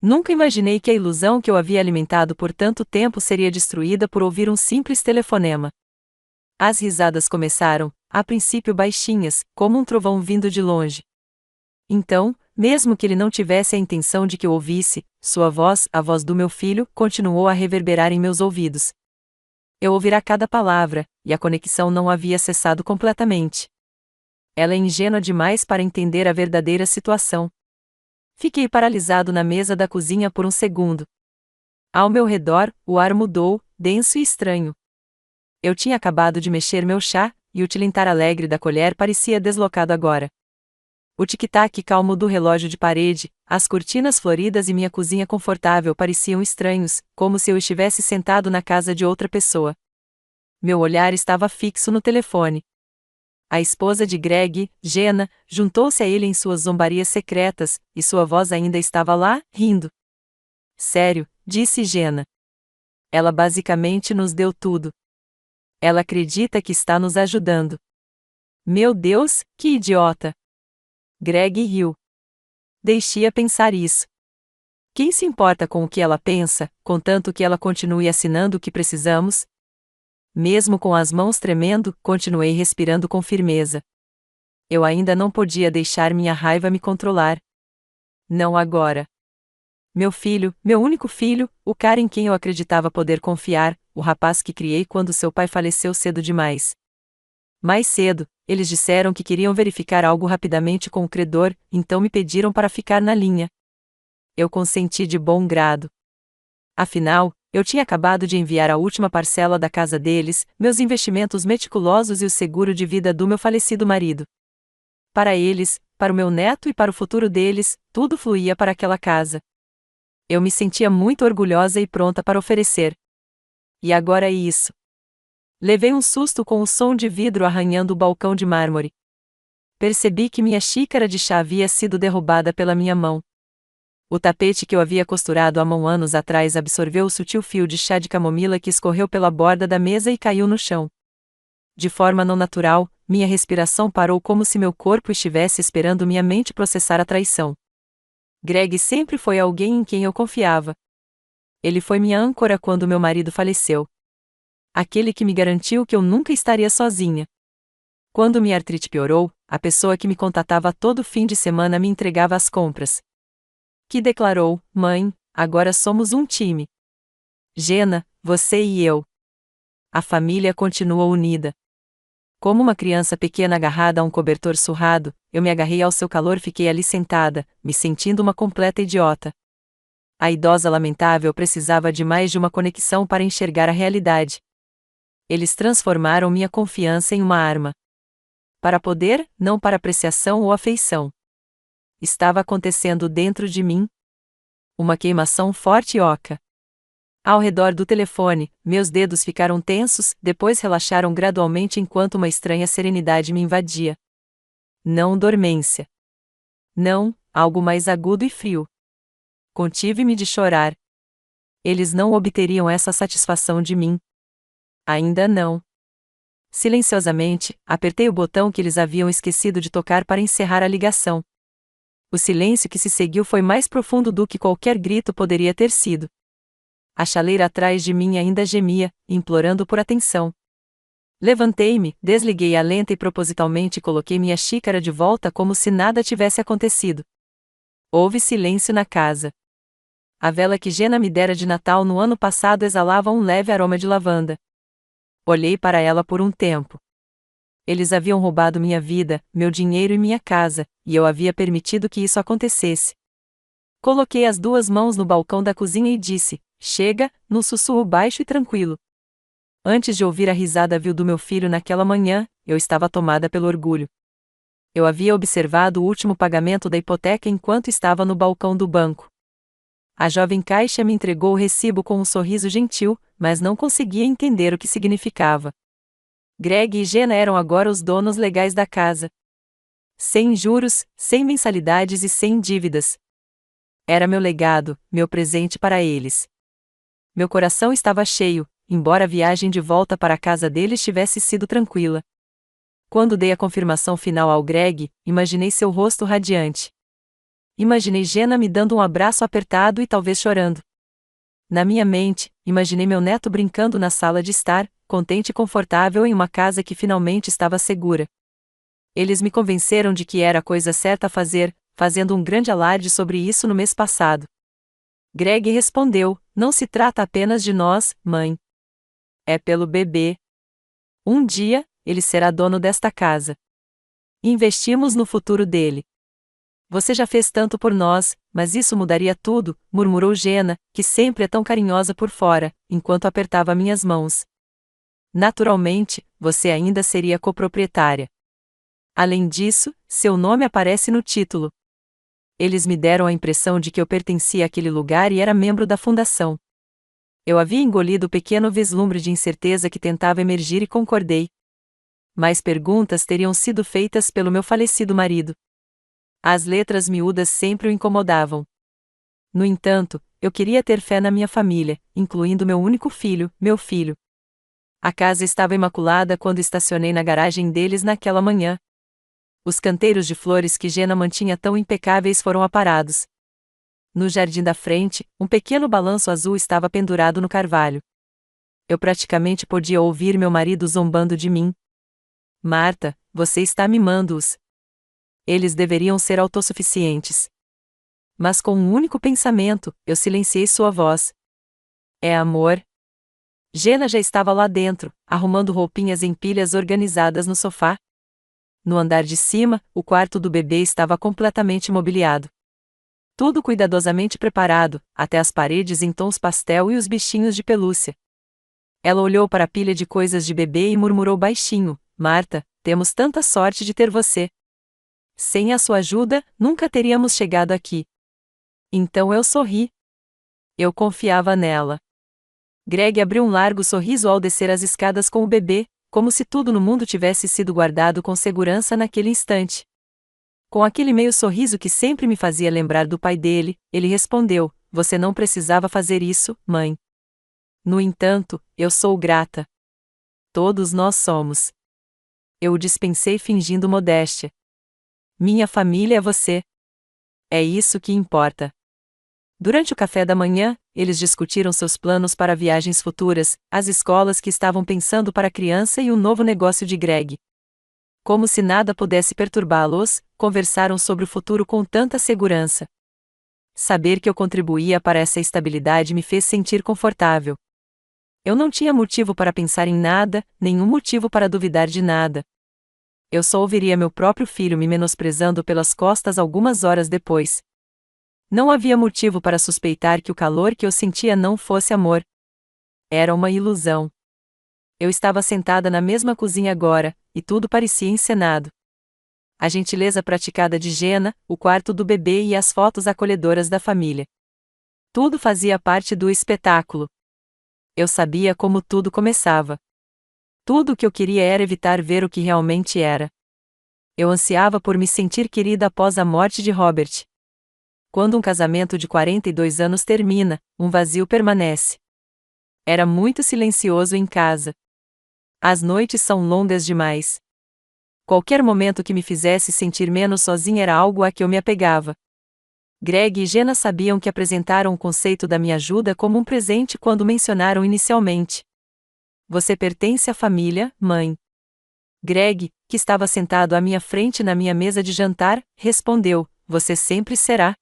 Nunca imaginei que a ilusão que eu havia alimentado por tanto tempo seria destruída por ouvir um simples telefonema. As risadas começaram, a princípio baixinhas, como um trovão vindo de longe. Então, mesmo que ele não tivesse a intenção de que eu ouvisse, sua voz, a voz do meu filho, continuou a reverberar em meus ouvidos. Eu ouvira cada palavra, e a conexão não havia cessado completamente. Ela é ingênua demais para entender a verdadeira situação. Fiquei paralisado na mesa da cozinha por um segundo. Ao meu redor, o ar mudou, denso e estranho. Eu tinha acabado de mexer meu chá, e o tilintar alegre da colher parecia deslocado agora. O tic-tac calmo do relógio de parede, as cortinas floridas e minha cozinha confortável pareciam estranhos, como se eu estivesse sentado na casa de outra pessoa. Meu olhar estava fixo no telefone. A esposa de Greg, Jenna, juntou-se a ele em suas zombarias secretas, e sua voz ainda estava lá, rindo. Sério, disse Jenna. Ela basicamente nos deu tudo. Ela acredita que está nos ajudando. Meu Deus, que idiota! Greg riu. Deixe-a pensar isso. Quem se importa com o que ela pensa, contanto que ela continue assinando o que precisamos? Mesmo com as mãos tremendo, continuei respirando com firmeza. Eu ainda não podia deixar minha raiva me controlar. Não agora. Meu filho, meu único filho, o cara em quem eu acreditava poder confiar, o rapaz que criei quando seu pai faleceu cedo demais. Mais cedo, eles disseram que queriam verificar algo rapidamente com o credor, então me pediram para ficar na linha. Eu consenti de bom grado. Afinal, eu tinha acabado de enviar a última parcela da casa deles, meus investimentos meticulosos e o seguro de vida do meu falecido marido. Para eles, para o meu neto e para o futuro deles, tudo fluía para aquela casa. Eu me sentia muito orgulhosa e pronta para oferecer. E agora é isso. Levei um susto com o som de vidro arranhando o balcão de mármore. Percebi que minha xícara de chá havia sido derrubada pela minha mão. O tapete que eu havia costurado à mão anos atrás absorveu o sutil fio de chá de camomila que escorreu pela borda da mesa e caiu no chão. De forma não natural, minha respiração parou como se meu corpo estivesse esperando minha mente processar a traição. Greg sempre foi alguém em quem eu confiava. Ele foi minha âncora quando meu marido faleceu. Aquele que me garantiu que eu nunca estaria sozinha. Quando minha artrite piorou, a pessoa que me contatava todo fim de semana me entregava as compras. Que declarou: "Mãe, agora somos um time. Jenna, você e eu." A família continua unida. Como uma criança pequena agarrada a um cobertor surrado, eu me agarrei ao seu calor e fiquei ali sentada, me sentindo uma completa idiota. A idosa lamentável precisava de mais de uma conexão para enxergar a realidade. Eles transformaram minha confiança em uma arma. Para poder, não para apreciação ou afeição. Estava acontecendo dentro de mim. Uma queimação forte e oca. Ao redor do telefone, meus dedos ficaram tensos, depois relaxaram gradualmente enquanto uma estranha serenidade me invadia. Não dormência. Não, algo mais agudo e frio. Contive-me de chorar. Eles não obteriam essa satisfação de mim. Ainda não. Silenciosamente, apertei o botão que eles haviam esquecido de tocar para encerrar a ligação. O silêncio que se seguiu foi mais profundo do que qualquer grito poderia ter sido. A chaleira atrás de mim ainda gemia, implorando por atenção. Levantei-me, desliguei a lenta e propositalmente coloquei minha xícara de volta como se nada tivesse acontecido. Houve silêncio na casa. A vela que Jenna me dera de Natal no ano passado exalava um leve aroma de lavanda. Olhei para ela por um tempo. Eles haviam roubado minha vida, meu dinheiro e minha casa, e eu havia permitido que isso acontecesse. Coloquei as duas mãos no balcão da cozinha e disse: "Chega", num sussurro baixo e tranquilo. Antes de ouvir a risada vil do meu filho naquela manhã, eu estava tomada pelo orgulho. Eu havia observado o último pagamento da hipoteca enquanto estava no balcão do banco. A jovem caixa me entregou o recibo com um sorriso gentil, mas não conseguia entender o que significava. Greg e Jenna eram agora os donos legais da casa. Sem juros, sem mensalidades e sem dívidas. Era meu legado, meu presente para eles. Meu coração estava cheio, embora a viagem de volta para a casa deles tivesse sido tranquila. Quando dei a confirmação final ao Greg, imaginei seu rosto radiante. Imaginei Jenna me dando um abraço apertado e talvez chorando. Na minha mente, imaginei meu neto brincando na sala de estar, contente e confortável em uma casa que finalmente estava segura. Eles me convenceram de que era a coisa certa a fazer, fazendo um grande alarde sobre isso no mês passado. Greg respondeu: "Não se trata apenas de nós, mãe. É pelo bebê. Um dia, ele será dono desta casa. Investimos no futuro dele. Você já fez tanto por nós, mas isso mudaria tudo", murmurou Jenna, que sempre é tão carinhosa por fora, enquanto apertava minhas mãos. "Naturalmente, você ainda seria coproprietária. Além disso, seu nome aparece no título." Eles me deram a impressão de que eu pertencia àquele lugar e era membro da fundação. Eu havia engolido o pequeno vislumbre de incerteza que tentava emergir e concordei. Mais perguntas teriam sido feitas pelo meu falecido marido. As letras miúdas sempre o incomodavam. No entanto, eu queria ter fé na minha família, incluindo meu único filho, meu filho. A casa estava imaculada quando estacionei na garagem deles naquela manhã. Os canteiros de flores que Jenna mantinha tão impecáveis foram aparados. No jardim da frente, um pequeno balanço azul estava pendurado no carvalho. Eu praticamente podia ouvir meu marido zombando de mim. "Marta, você está mimando-os. Eles deveriam ser autossuficientes." Mas com um único pensamento, eu silenciei sua voz. "É amor." Jenna já estava lá dentro, arrumando roupinhas em pilhas organizadas no sofá. No andar de cima, o quarto do bebê estava completamente mobiliado. Tudo cuidadosamente preparado, até as paredes em tons pastel e os bichinhos de pelúcia. Ela olhou para a pilha de coisas de bebê e murmurou baixinho: "Marta, temos tanta sorte de ter você. Sem a sua ajuda, nunca teríamos chegado aqui." Então eu sorri. Eu confiava nela. Greg abriu um largo sorriso ao descer as escadas com o bebê, como se tudo no mundo tivesse sido guardado com segurança naquele instante. Com aquele meio sorriso que sempre me fazia lembrar do pai dele, ele respondeu: "Você não precisava fazer isso, mãe." No entanto, eu sou grata. Todos nós somos. Eu o dispensei fingindo modéstia. "Minha família é você. É isso que importa." Durante o café da manhã, eles discutiram seus planos para viagens futuras, as escolas que estavam pensando para a criança e o novo negócio de Greg. Como se nada pudesse perturbá-los, conversaram sobre o futuro com tanta segurança. Saber que eu contribuía para essa estabilidade me fez sentir confortável. Eu não tinha motivo para pensar em nada, nenhum motivo para duvidar de nada. Eu só ouviria meu próprio filho me menosprezando pelas costas algumas horas depois. Não havia motivo para suspeitar que o calor que eu sentia não fosse amor. Era uma ilusão. Eu estava sentada na mesma cozinha agora, e tudo parecia encenado. A gentileza praticada de Jenna, o quarto do bebê e as fotos acolhedoras da família. Tudo fazia parte do espetáculo. Eu sabia como tudo começava. Tudo o que eu queria era evitar ver o que realmente era. Eu ansiava por me sentir querida após a morte de Robert. Quando um casamento de 42 anos termina, um vazio permanece. Era muito silencioso em casa. As noites são longas demais. Qualquer momento que me fizesse sentir menos sozinha era algo a que eu me apegava. Greg e Jenna sabiam que apresentaram o conceito da minha ajuda como um presente quando mencionaram inicialmente: "Você pertence à família, mãe." Greg, que estava sentado à minha frente na minha mesa de jantar, respondeu: "Você sempre será."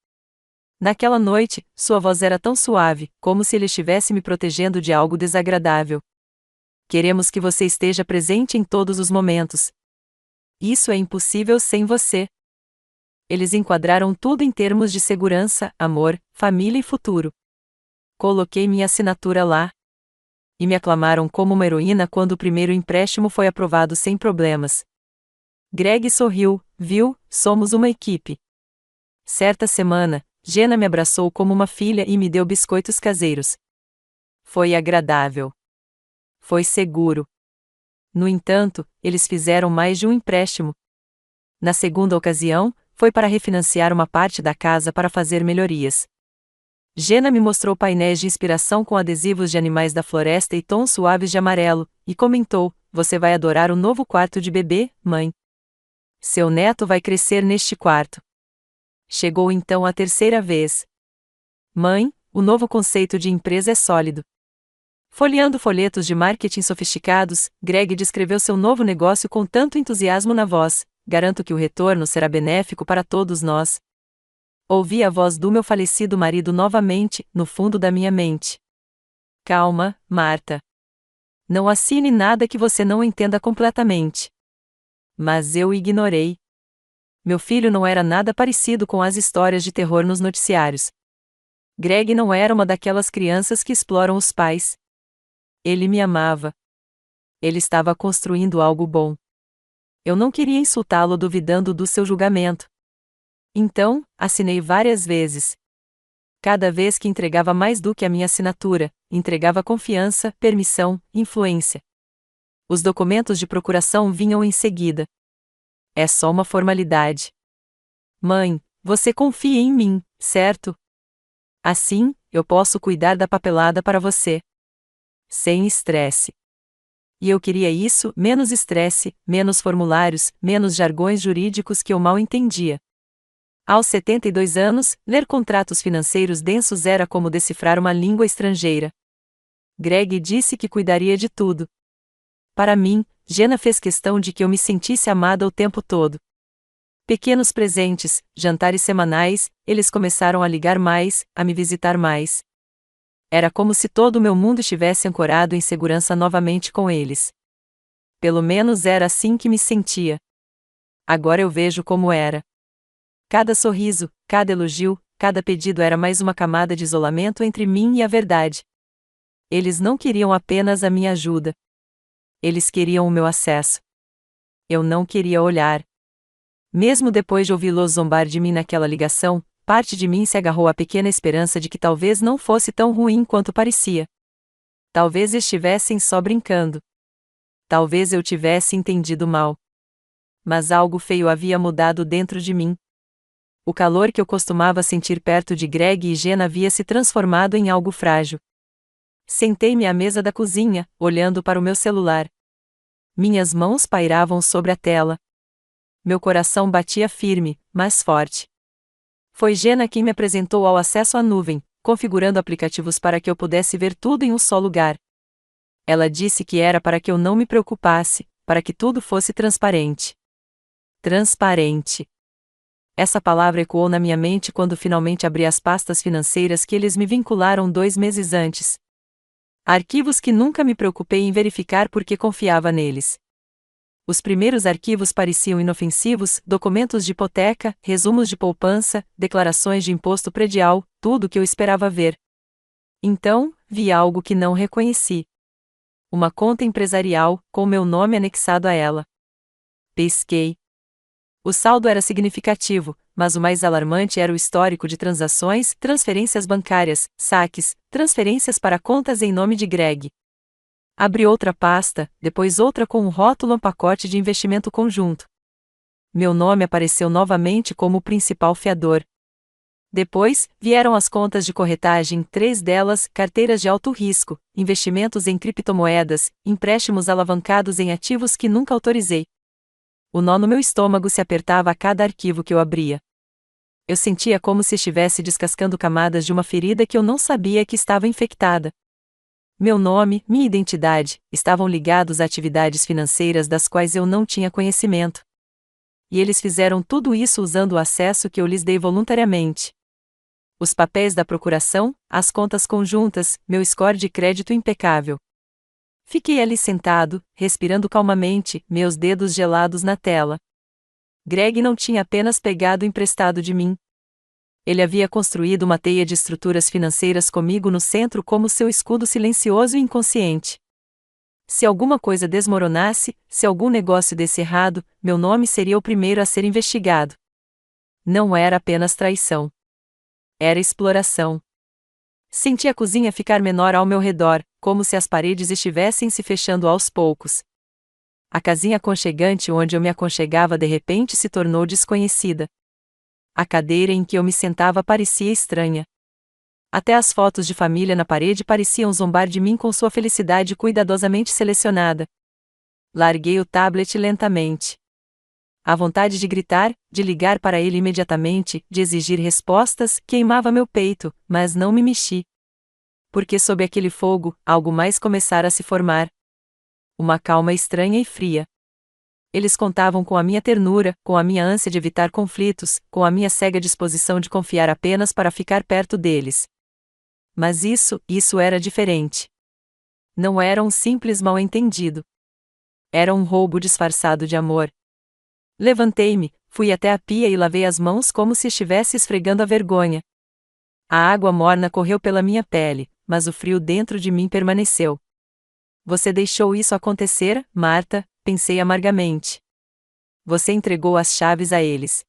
Naquela noite, sua voz era tão suave, como se ele estivesse me protegendo de algo desagradável. "Queremos que você esteja presente em todos os momentos. Isso é impossível sem você." Eles enquadraram tudo em termos de segurança, amor, família e futuro. Coloquei minha assinatura lá. E me aclamaram como uma heroína quando o primeiro empréstimo foi aprovado sem problemas. Greg sorriu: "Viu, somos uma equipe." Certa semana, Jenna me abraçou como uma filha e me deu biscoitos caseiros. Foi agradável. Foi seguro. No entanto, eles fizeram mais de um empréstimo. Na segunda ocasião, foi para refinanciar uma parte da casa para fazer melhorias. Jenna me mostrou painéis de inspiração com adesivos de animais da floresta e tons suaves de amarelo, e comentou: "Você vai adorar o novo quarto de bebê, mãe. Seu neto vai crescer neste quarto." Chegou então a terceira vez. Mãe, o novo conceito de empresa é sólido. Folheando folhetos de marketing sofisticados, Greg descreveu seu novo negócio com tanto entusiasmo na voz: garanto que o retorno será benéfico para todos nós. Ouvi a voz do meu falecido marido novamente, no fundo da minha mente. Calma, Marta. Não assine nada que você não entenda completamente. Mas eu ignorei. Meu filho não era nada parecido com as histórias de terror nos noticiários. Greg não era uma daquelas crianças que exploram os pais. Ele me amava. Ele estava construindo algo bom. Eu não queria insultá-lo duvidando do seu julgamento. Então, assinei várias vezes. Cada vez que entregava mais do que a minha assinatura, entregava confiança, permissão, influência. Os documentos de procuração vinham em seguida. É só uma formalidade. Mãe, você confia em mim, certo? Assim, eu posso cuidar da papelada para você. Sem estresse. E eu queria isso: menos estresse, menos formulários, menos jargões jurídicos que eu mal entendia. Aos 72 anos, ler contratos financeiros densos era como decifrar uma língua estrangeira. Greg disse que cuidaria de tudo. Para mim, Jenna fez questão de que eu me sentisse amada o tempo todo. Pequenos presentes, jantares semanais, eles começaram a ligar mais, a me visitar mais. Era como se todo o meu mundo estivesse ancorado em segurança novamente com eles. Pelo menos era assim que me sentia. Agora eu vejo como era. Cada sorriso, cada elogio, cada pedido era mais uma camada de isolamento entre mim e a verdade. Eles não queriam apenas a minha ajuda. Eles queriam o meu acesso. Eu não queria olhar. Mesmo depois de ouvi-los zombar de mim naquela ligação, parte de mim se agarrou à pequena esperança de que talvez não fosse tão ruim quanto parecia. Talvez estivessem só brincando. Talvez eu tivesse entendido mal. Mas algo feio havia mudado dentro de mim. O calor que eu costumava sentir perto de Greg e Jenna havia se transformado em algo frágil. Sentei-me à mesa da cozinha, olhando para o meu celular. Minhas mãos pairavam sobre a tela. Meu coração batia firme, mas forte. Foi Jenna quem me apresentou ao acesso à nuvem, configurando aplicativos para que eu pudesse ver tudo em um só lugar. Ela disse que era para que eu não me preocupasse, para que tudo fosse transparente. Transparente. Essa palavra ecoou na minha mente quando finalmente abri as pastas financeiras que eles me vincularam 2 meses antes. Arquivos que nunca me preocupei em verificar porque confiava neles. Os primeiros arquivos pareciam inofensivos: documentos de hipoteca, resumos de poupança, declarações de imposto predial, tudo o que eu esperava ver. Então, vi algo que não reconheci. Uma conta empresarial, com meu nome anexado a ela. Pesquei. O saldo era significativo, mas o mais alarmante era o histórico de transações, transferências bancárias, saques, transferências para contas em nome de Greg. Abri outra pasta, depois outra com um rótulo: um pacote de investimento conjunto. Meu nome apareceu novamente como o principal fiador. Depois, vieram as contas de corretagem, 3 delas, carteiras de alto risco, investimentos em criptomoedas, empréstimos alavancados em ativos que nunca autorizei. O nó no meu estômago se apertava a cada arquivo que eu abria. Eu sentia como se estivesse descascando camadas de uma ferida que eu não sabia que estava infectada. Meu nome, minha identidade, estavam ligados a atividades financeiras das quais eu não tinha conhecimento. E eles fizeram tudo isso usando o acesso que eu lhes dei voluntariamente. Os papéis da procuração, as contas conjuntas, meu score de crédito impecável. Fiquei ali sentado, respirando calmamente, meus dedos gelados na tela. Greg não tinha apenas pegado emprestado de mim. Ele havia construído uma teia de estruturas financeiras comigo no centro como seu escudo silencioso e inconsciente. Se alguma coisa desmoronasse, se algum negócio desse errado, meu nome seria o primeiro a ser investigado. Não era apenas traição. Era exploração. Senti a cozinha ficar menor ao meu redor, como se as paredes estivessem se fechando aos poucos. A casinha aconchegante onde eu me aconchegava de repente se tornou desconhecida. A cadeira em que eu me sentava parecia estranha. Até as fotos de família na parede pareciam zombar de mim com sua felicidade cuidadosamente selecionada. Larguei o tablet lentamente. A vontade de gritar, de ligar para ele imediatamente, de exigir respostas, queimava meu peito, mas não me mexi. Porque sob aquele fogo, algo mais começara a se formar. Uma calma estranha e fria. Eles contavam com a minha ternura, com a minha ânsia de evitar conflitos, com a minha cega disposição de confiar apenas para ficar perto deles. Mas isso era diferente. Não era um simples mal-entendido. Era um roubo disfarçado de amor. Levantei-me, fui até a pia e lavei as mãos como se estivesse esfregando a vergonha. A água morna correu pela minha pele, mas o frio dentro de mim permaneceu. Você deixou isso acontecer, Marta, pensei amargamente. Você entregou as chaves a eles.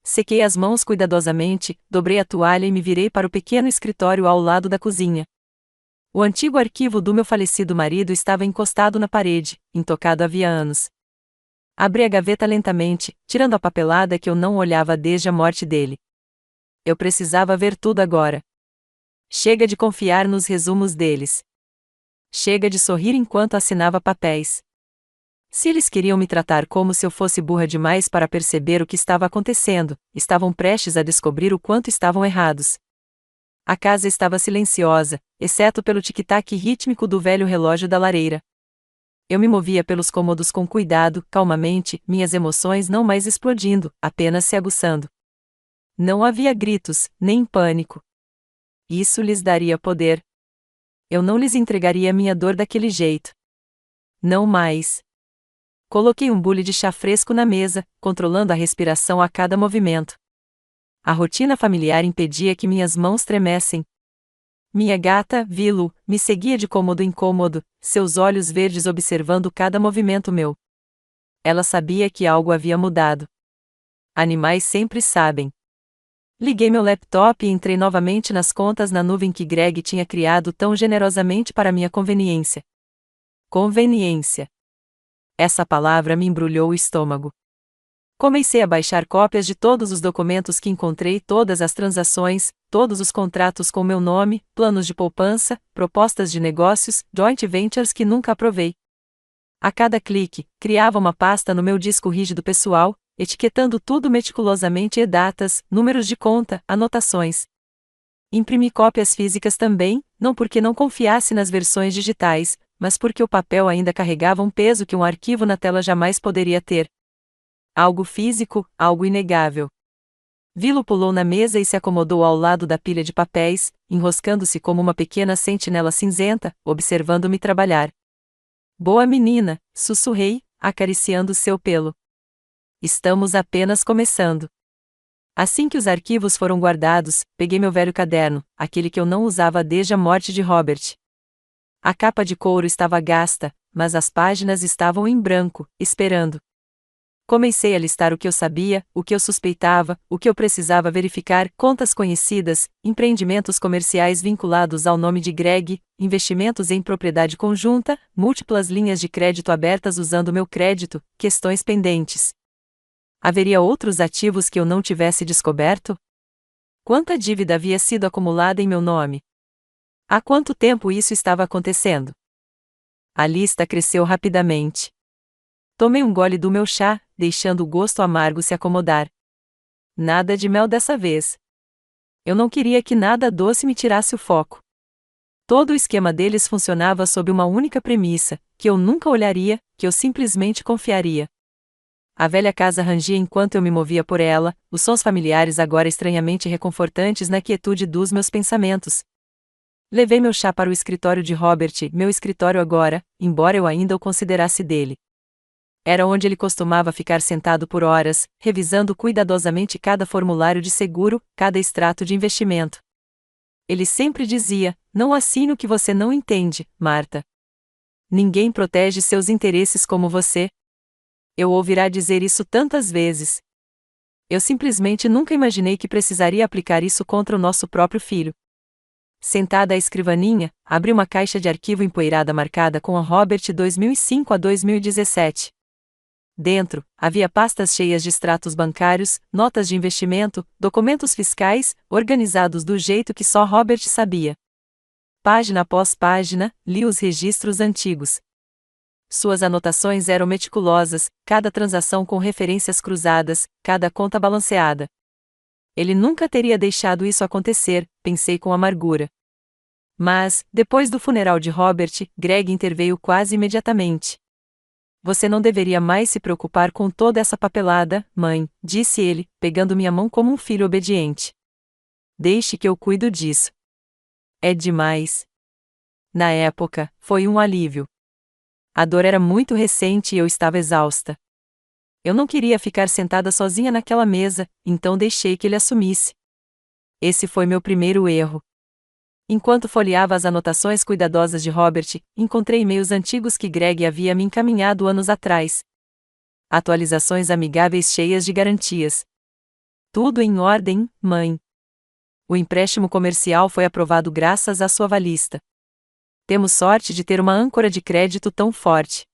Sequei as mãos cuidadosamente, dobrei a toalha e me virei para o pequeno escritório ao lado da cozinha. O antigo arquivo do meu falecido marido estava encostado na parede, intocado havia anos. Abri a gaveta lentamente, tirando a papelada que eu não olhava desde a morte dele. Eu precisava ver tudo agora. Chega de confiar nos resumos deles. Chega de sorrir enquanto assinava papéis. Se eles queriam me tratar como se eu fosse burra demais para perceber o que estava acontecendo, estavam prestes a descobrir o quanto estavam errados. A casa estava silenciosa, exceto pelo tic-tac rítmico do velho relógio da lareira. Eu me movia pelos cômodos com cuidado, calmamente, minhas emoções não mais explodindo, apenas se aguçando. Não havia gritos, nem pânico. Isso lhes daria poder. Eu não lhes entregaria minha dor daquele jeito. Não mais. Coloquei um bule de chá fresco na mesa, controlando a respiração a cada movimento. A rotina familiar impedia que minhas mãos tremessem. Minha gata, Vilu, me seguia de cômodo em cômodo, seus olhos verdes observando cada movimento meu. Ela sabia que algo havia mudado. Animais sempre sabem. Liguei meu laptop e entrei novamente nas contas na nuvem que Greg tinha criado tão generosamente para minha conveniência. Conveniência. Essa palavra me embrulhou o estômago. Comecei a baixar cópias de todos os documentos que encontrei, todas as transações, todos os contratos com meu nome, planos de poupança, propostas de negócios, joint ventures que nunca aprovei. A cada clique, criava uma pasta no meu disco rígido pessoal, etiquetando tudo meticulosamente e datas, números de conta, anotações. Imprimi cópias físicas também, não porque não confiasse nas versões digitais, mas porque o papel ainda carregava um peso que um arquivo na tela jamais poderia ter. Algo físico, algo inegável. Vilo pulou na mesa e se acomodou ao lado da pilha de papéis, enroscando-se como uma pequena sentinela cinzenta, observando-me trabalhar. Boa menina, sussurrei, acariciando seu pelo. Estamos apenas começando. Assim que os arquivos foram guardados, peguei meu velho caderno, aquele que eu não usava desde a morte de Robert. A capa de couro estava gasta, mas as páginas estavam em branco, esperando. Comecei a listar o que eu sabia, o que eu suspeitava, o que eu precisava verificar, contas conhecidas, empreendimentos comerciais vinculados ao nome de Greg, investimentos em propriedade conjunta, múltiplas linhas de crédito abertas usando meu crédito, questões pendentes. Haveria outros ativos que eu não tivesse descoberto? Quanta dívida havia sido acumulada em meu nome? Há quanto tempo isso estava acontecendo? A lista cresceu rapidamente. Tomei um gole do meu chá, deixando o gosto amargo se acomodar. Nada de mel dessa vez. Eu não queria que nada doce me tirasse o foco. Todo o esquema deles funcionava sob uma única premissa, que eu nunca olharia, que eu simplesmente confiaria. A velha casa rangia enquanto eu me movia por ela, os sons familiares agora estranhamente reconfortantes na quietude dos meus pensamentos. Levei meu chá para o escritório de Robert, meu escritório agora, embora eu ainda o considerasse dele. Era onde ele costumava ficar sentado por horas, revisando cuidadosamente cada formulário de seguro, cada extrato de investimento. Ele sempre dizia: não assine o que você não entende, Marta. Ninguém protege seus interesses como você. Eu ouvirá dizer isso tantas vezes. Eu simplesmente nunca imaginei que precisaria aplicar isso contra o nosso próprio filho. Sentada à escrivaninha, abri uma caixa de arquivo empoeirada marcada com a Robert 2005 a 2017. Dentro, havia pastas cheias de extratos bancários, notas de investimento, documentos fiscais, organizados do jeito que só Robert sabia. Página após página, li os registros antigos. Suas anotações eram meticulosas, cada transação com referências cruzadas, cada conta balanceada. Ele nunca teria deixado isso acontecer, pensei com amargura. Mas, depois do funeral de Robert, Greg interveio quase imediatamente. Você não deveria mais se preocupar com toda essa papelada, mãe, disse ele, pegando minha mão como um filho obediente. Deixe que eu cuido disso. É demais. Na época, foi um alívio. A dor era muito recente e eu estava exausta. Eu não queria ficar sentada sozinha naquela mesa, então deixei que ele assumisse. Esse foi meu primeiro erro. Enquanto folheava as anotações cuidadosas de Robert, encontrei e-mails antigos que Greg havia me encaminhado anos atrás. Atualizações amigáveis cheias de garantias. Tudo em ordem, mãe. O empréstimo comercial foi aprovado graças à sua avalista. Temos sorte de ter uma âncora de crédito tão forte.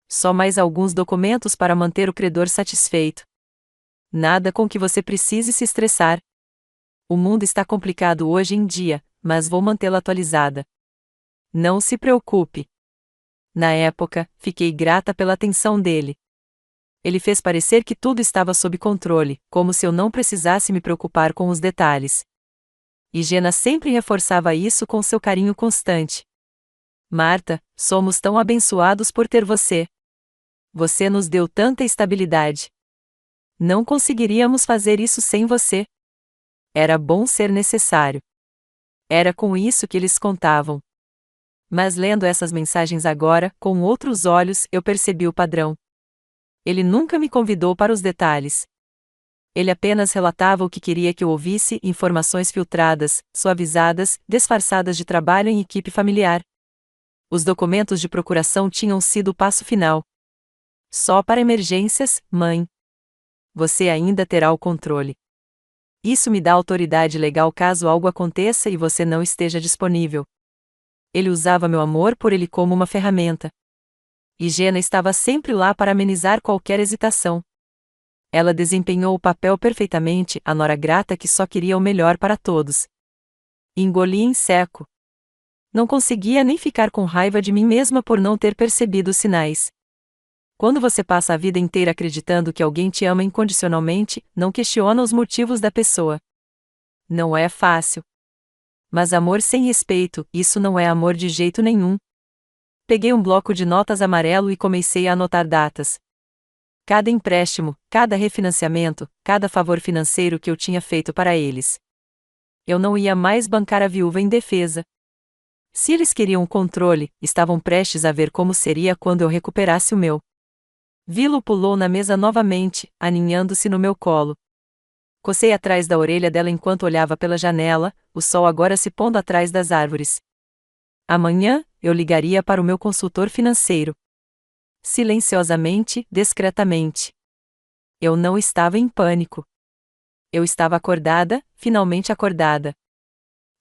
Só mais alguns documentos para manter o credor satisfeito. Nada com que você precise se estressar. O mundo está complicado hoje em dia, mas vou mantê-la atualizada. Não se preocupe. Na época, fiquei grata pela atenção dele. Ele fez parecer que tudo estava sob controle, como se eu não precisasse me preocupar com os detalhes. E Jenna sempre reforçava isso com seu carinho constante. Marta, somos tão abençoados por ter você. Você nos deu tanta estabilidade. Não conseguiríamos fazer isso sem você. Era bom ser necessário. Era com isso que eles contavam. Mas lendo essas mensagens agora, com outros olhos, eu percebi o padrão. Ele nunca me convidou para os detalhes. Ele apenas relatava o que queria que eu ouvisse, informações filtradas, suavizadas, disfarçadas de trabalho em equipe familiar. Os documentos de procuração tinham sido o passo final. Só para emergências, mãe. Você ainda terá o controle. Isso me dá autoridade legal caso algo aconteça e você não esteja disponível. Ele usava meu amor por ele como uma ferramenta. E Jenna estava sempre lá para amenizar qualquer hesitação. Ela desempenhou o papel perfeitamente, a nora grata que só queria o melhor para todos. Engoli em seco. Não conseguia nem ficar com raiva de mim mesma por não ter percebido os sinais. Quando você passa a vida inteira acreditando que alguém te ama incondicionalmente, não questiona os motivos da pessoa. Não é fácil. Mas amor sem respeito, isso não é amor de jeito nenhum. Peguei um bloco de notas amarelo e comecei a anotar datas. Cada empréstimo, cada refinanciamento, cada favor financeiro que eu tinha feito para eles. Eu não ia mais bancar a viúva indefesa. Se eles queriam controle, estavam prestes a ver como seria quando eu recuperasse o meu. Vilo pulou na mesa novamente, aninhando-se no meu colo. Cocei atrás da orelha dela enquanto olhava pela janela, o sol agora se pondo atrás das árvores. Amanhã, eu ligaria para o meu consultor financeiro. Silenciosamente, discretamente. Eu não estava em pânico. Eu estava acordada, finalmente acordada.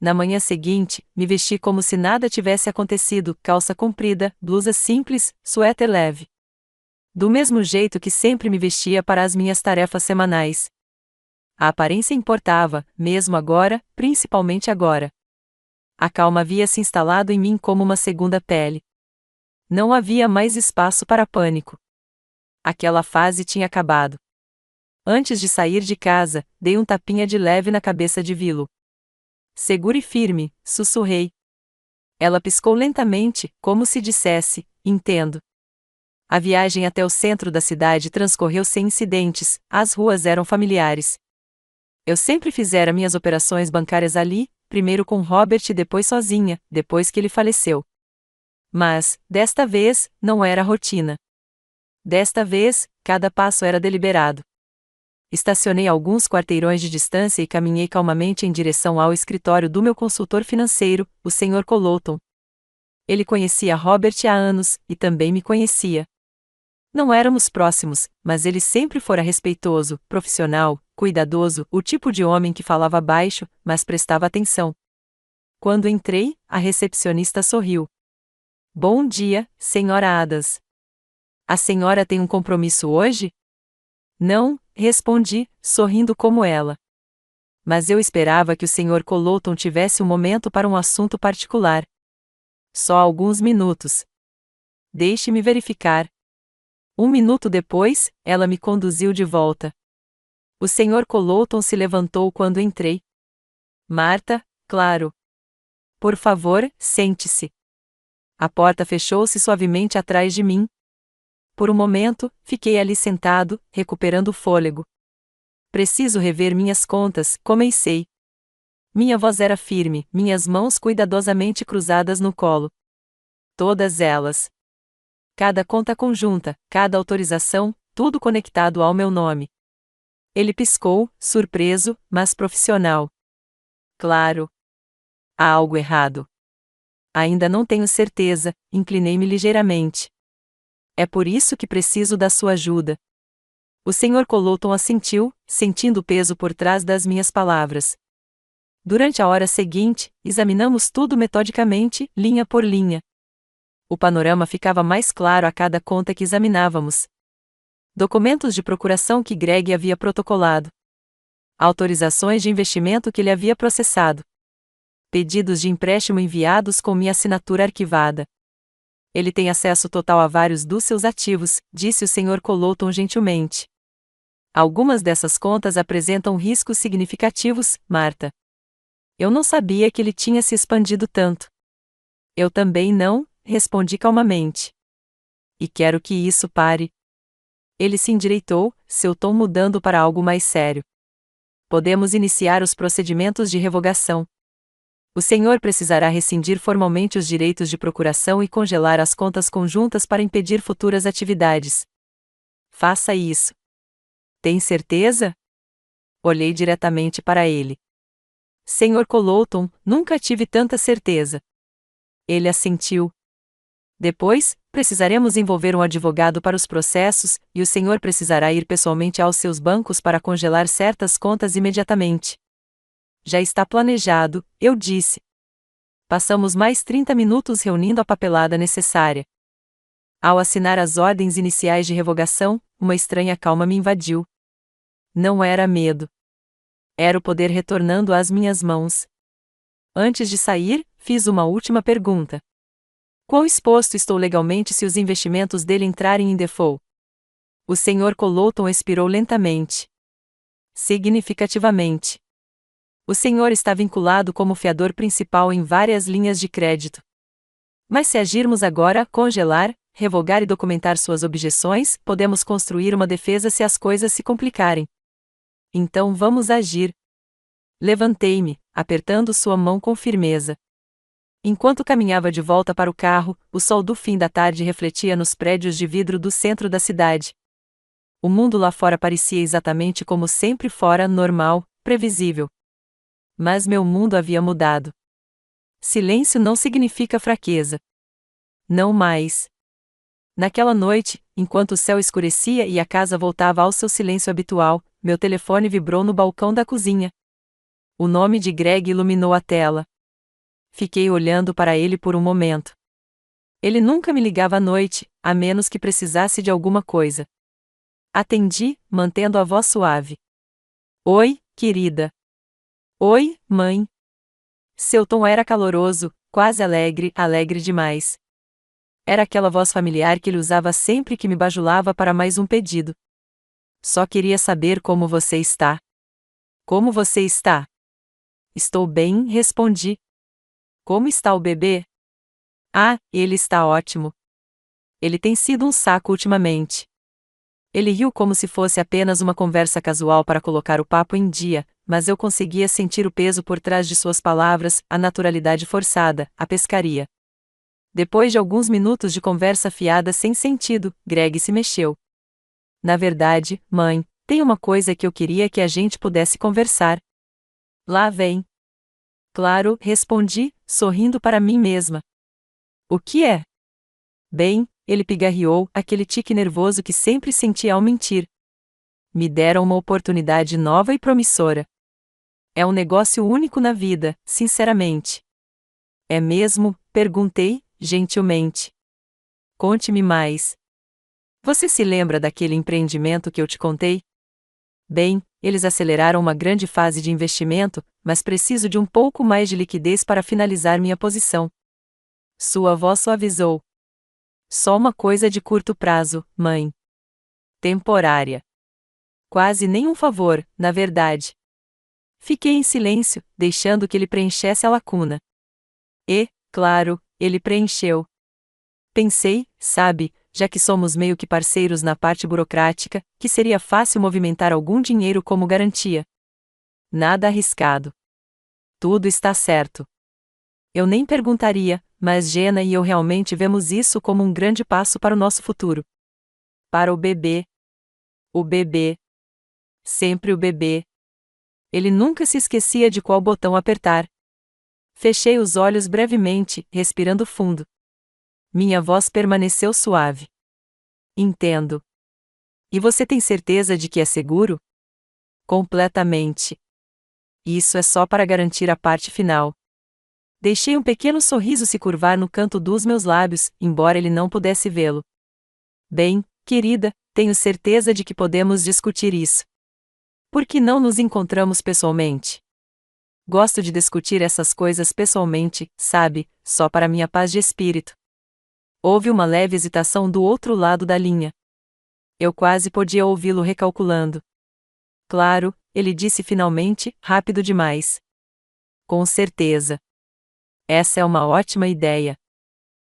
Na manhã seguinte, me vesti como se nada tivesse acontecido, calça comprida, blusa simples, suéter leve. Do mesmo jeito que sempre me vestia para as minhas tarefas semanais. A aparência importava, mesmo agora, principalmente agora. A calma havia se instalado em mim como uma segunda pele. Não havia mais espaço para pânico. Aquela fase tinha acabado. Antes de sair de casa, dei um tapinha de leve na cabeça de Vilo. Segura e firme, sussurrei. Ela piscou lentamente, como se dissesse, entendo. A viagem até o centro da cidade transcorreu sem incidentes, as ruas eram familiares. Eu sempre fizera minhas operações bancárias ali, primeiro com Robert e depois sozinha, depois que ele faleceu. Mas, desta vez, não era rotina. Desta vez, cada passo era deliberado. Estacionei a alguns quarteirões de distância e caminhei calmamente em direção ao escritório do meu consultor financeiro, o Sr. Collouton. Ele conhecia Robert há anos, e também me conhecia. Não éramos próximos, mas ele sempre fora respeitoso, profissional, cuidadoso, o tipo de homem que falava baixo, mas prestava atenção. Quando entrei, a recepcionista sorriu. Bom dia, Sra. Adams. A senhora tem um compromisso hoje? Não, respondi, sorrindo como ela. Mas eu esperava que o Sr. Collouton tivesse um momento para um assunto particular. Só alguns minutos. Deixe-me verificar. 1 minuto depois, ela me conduziu de volta. O Sr. Collouton se levantou quando entrei. Marta, claro. Por favor, sente-se. A porta fechou-se suavemente atrás de mim. Por um momento, fiquei ali sentado, recuperando o fôlego. Preciso rever minhas contas, comecei. Minha voz era firme, minhas mãos cuidadosamente cruzadas no colo. Todas elas. Cada conta conjunta, cada autorização, tudo conectado ao meu nome. Ele piscou, surpreso, mas profissional. Claro. Há algo errado. Ainda não tenho certeza, inclinei-me ligeiramente. É por isso que preciso da sua ajuda. O Sr. Collouton assentiu, sentindo o peso por trás das minhas palavras. Durante a hora seguinte, examinamos tudo metodicamente, linha por linha. O panorama ficava mais claro a cada conta que examinávamos. Documentos de procuração que Greg havia protocolado. Autorizações de investimento que ele havia processado. Pedidos de empréstimo enviados com minha assinatura arquivada. Ele tem acesso total a vários dos seus ativos, disse o Sr. Collouton gentilmente. Algumas dessas contas apresentam riscos significativos, Marta. Eu não sabia que ele tinha se expandido tanto. Eu também não, respondi calmamente. E quero que isso pare. Ele se endireitou, seu tom mudando para algo mais sério. Podemos iniciar os procedimentos de revogação. O senhor precisará rescindir formalmente os direitos de procuração e congelar as contas conjuntas para impedir futuras atividades. Faça isso. Tem certeza? Olhei diretamente para ele. Sr. Collouton, nunca tive tanta certeza. Ele assentiu. Depois, precisaremos envolver um advogado para os processos, e o senhor precisará ir pessoalmente aos seus bancos para congelar certas contas imediatamente. Já está planejado, eu disse. Passamos mais 30 minutos reunindo a papelada necessária. Ao assinar as ordens iniciais de revogação, uma estranha calma me invadiu. Não era medo. Era o poder retornando às minhas mãos. Antes de sair, fiz uma última pergunta. Quão exposto estou legalmente se os investimentos dele entrarem em default? O Sr. Collouton expirou lentamente. Significativamente. O senhor está vinculado como fiador principal em várias linhas de crédito. Mas se agirmos agora, congelar, revogar e documentar suas objeções, podemos construir uma defesa se as coisas se complicarem. Então vamos agir. Levantei-me, apertando sua mão com firmeza. Enquanto caminhava de volta para o carro, o sol do fim da tarde refletia nos prédios de vidro do centro da cidade. O mundo lá fora parecia exatamente como sempre fora, normal, previsível. Mas meu mundo havia mudado. Silêncio não significa fraqueza. Não mais. Naquela noite, enquanto o céu escurecia e a casa voltava ao seu silêncio habitual, meu telefone vibrou no balcão da cozinha. O nome de Greg iluminou a tela. Fiquei olhando para ele por um momento. Ele nunca me ligava à noite, a menos que precisasse de alguma coisa. Atendi, mantendo a voz suave. Oi, querida. Oi, mãe. Seu tom era caloroso, quase alegre, alegre demais. Era aquela voz familiar que ele usava sempre que me bajulava para mais um pedido. Só queria saber como você está. Como você está? Estou bem, respondi. Como está o bebê? Ah, ele está ótimo. Ele tem sido um saco ultimamente. Ele riu como se fosse apenas uma conversa casual para colocar o papo em dia, mas eu conseguia sentir o peso por trás de suas palavras, a naturalidade forçada, a pescaria. Depois de alguns minutos de conversa fiada sem sentido, Greg se mexeu. Na verdade, mãe, tem uma coisa que eu queria que a gente pudesse conversar. Lá vem. Claro, respondi, sorrindo para mim mesma. O que é? Bem, ele pigarreou, aquele tique nervoso que sempre sentia ao mentir. Me deram uma oportunidade nova e promissora. É um negócio único na vida, sinceramente. É mesmo? Perguntei, gentilmente. Conte-me mais. Você se lembra daquele empreendimento que eu te contei? Bem, eles aceleraram uma grande fase de investimento, mas preciso de um pouco mais de liquidez para finalizar minha posição. Sua voz suavizou. Só uma coisa de curto prazo, mãe. Temporária. Quase nenhum favor, na verdade. Fiquei em silêncio, deixando que ele preenchesse a lacuna. E, claro, ele preencheu. Pensei, sabe, já que somos meio que parceiros na parte burocrática, que seria fácil movimentar algum dinheiro como garantia. Nada arriscado. Tudo está certo. Eu nem perguntaria, mas Jenna e eu realmente vemos isso como um grande passo para o nosso futuro. Para o bebê. O bebê. Sempre o bebê. Ele nunca se esquecia de qual botão apertar. Fechei os olhos brevemente, respirando fundo. Minha voz permaneceu suave. Entendo. E você tem certeza de que é seguro? Completamente. Isso é só para garantir a parte final. Deixei um pequeno sorriso se curvar no canto dos meus lábios, embora ele não pudesse vê-lo. Bem, querida, tenho certeza de que podemos discutir isso. Por que não nos encontramos pessoalmente? Gosto de discutir essas coisas pessoalmente, sabe, só para minha paz de espírito. Houve uma leve hesitação do outro lado da linha. Eu quase podia ouvi-lo recalculando. Claro, ele disse finalmente, rápido demais. Com certeza. Essa é uma ótima ideia.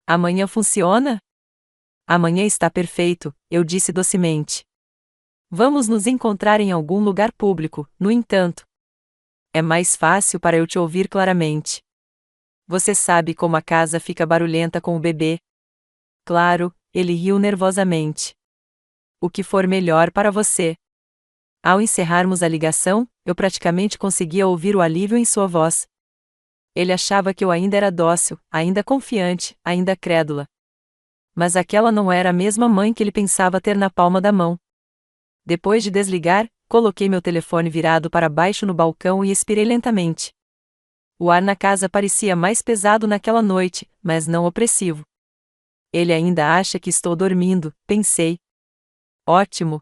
Amanhã funciona? Amanhã está perfeito, eu disse docemente. Vamos nos encontrar em algum lugar público, no entanto. É mais fácil para eu te ouvir claramente. Você sabe como a casa fica barulhenta com o bebê? Claro, ele riu nervosamente. O que for melhor para você. Ao encerrarmos a ligação, eu praticamente conseguia ouvir o alívio em sua voz. Ele achava que eu ainda era dócil, ainda confiante, ainda crédula. Mas aquela não era a mesma mãe que ele pensava ter na palma da mão. Depois de desligar, coloquei meu telefone virado para baixo no balcão e expirei lentamente. O ar na casa parecia mais pesado naquela noite, mas não opressivo. Ele ainda acha que estou dormindo, pensei. Ótimo.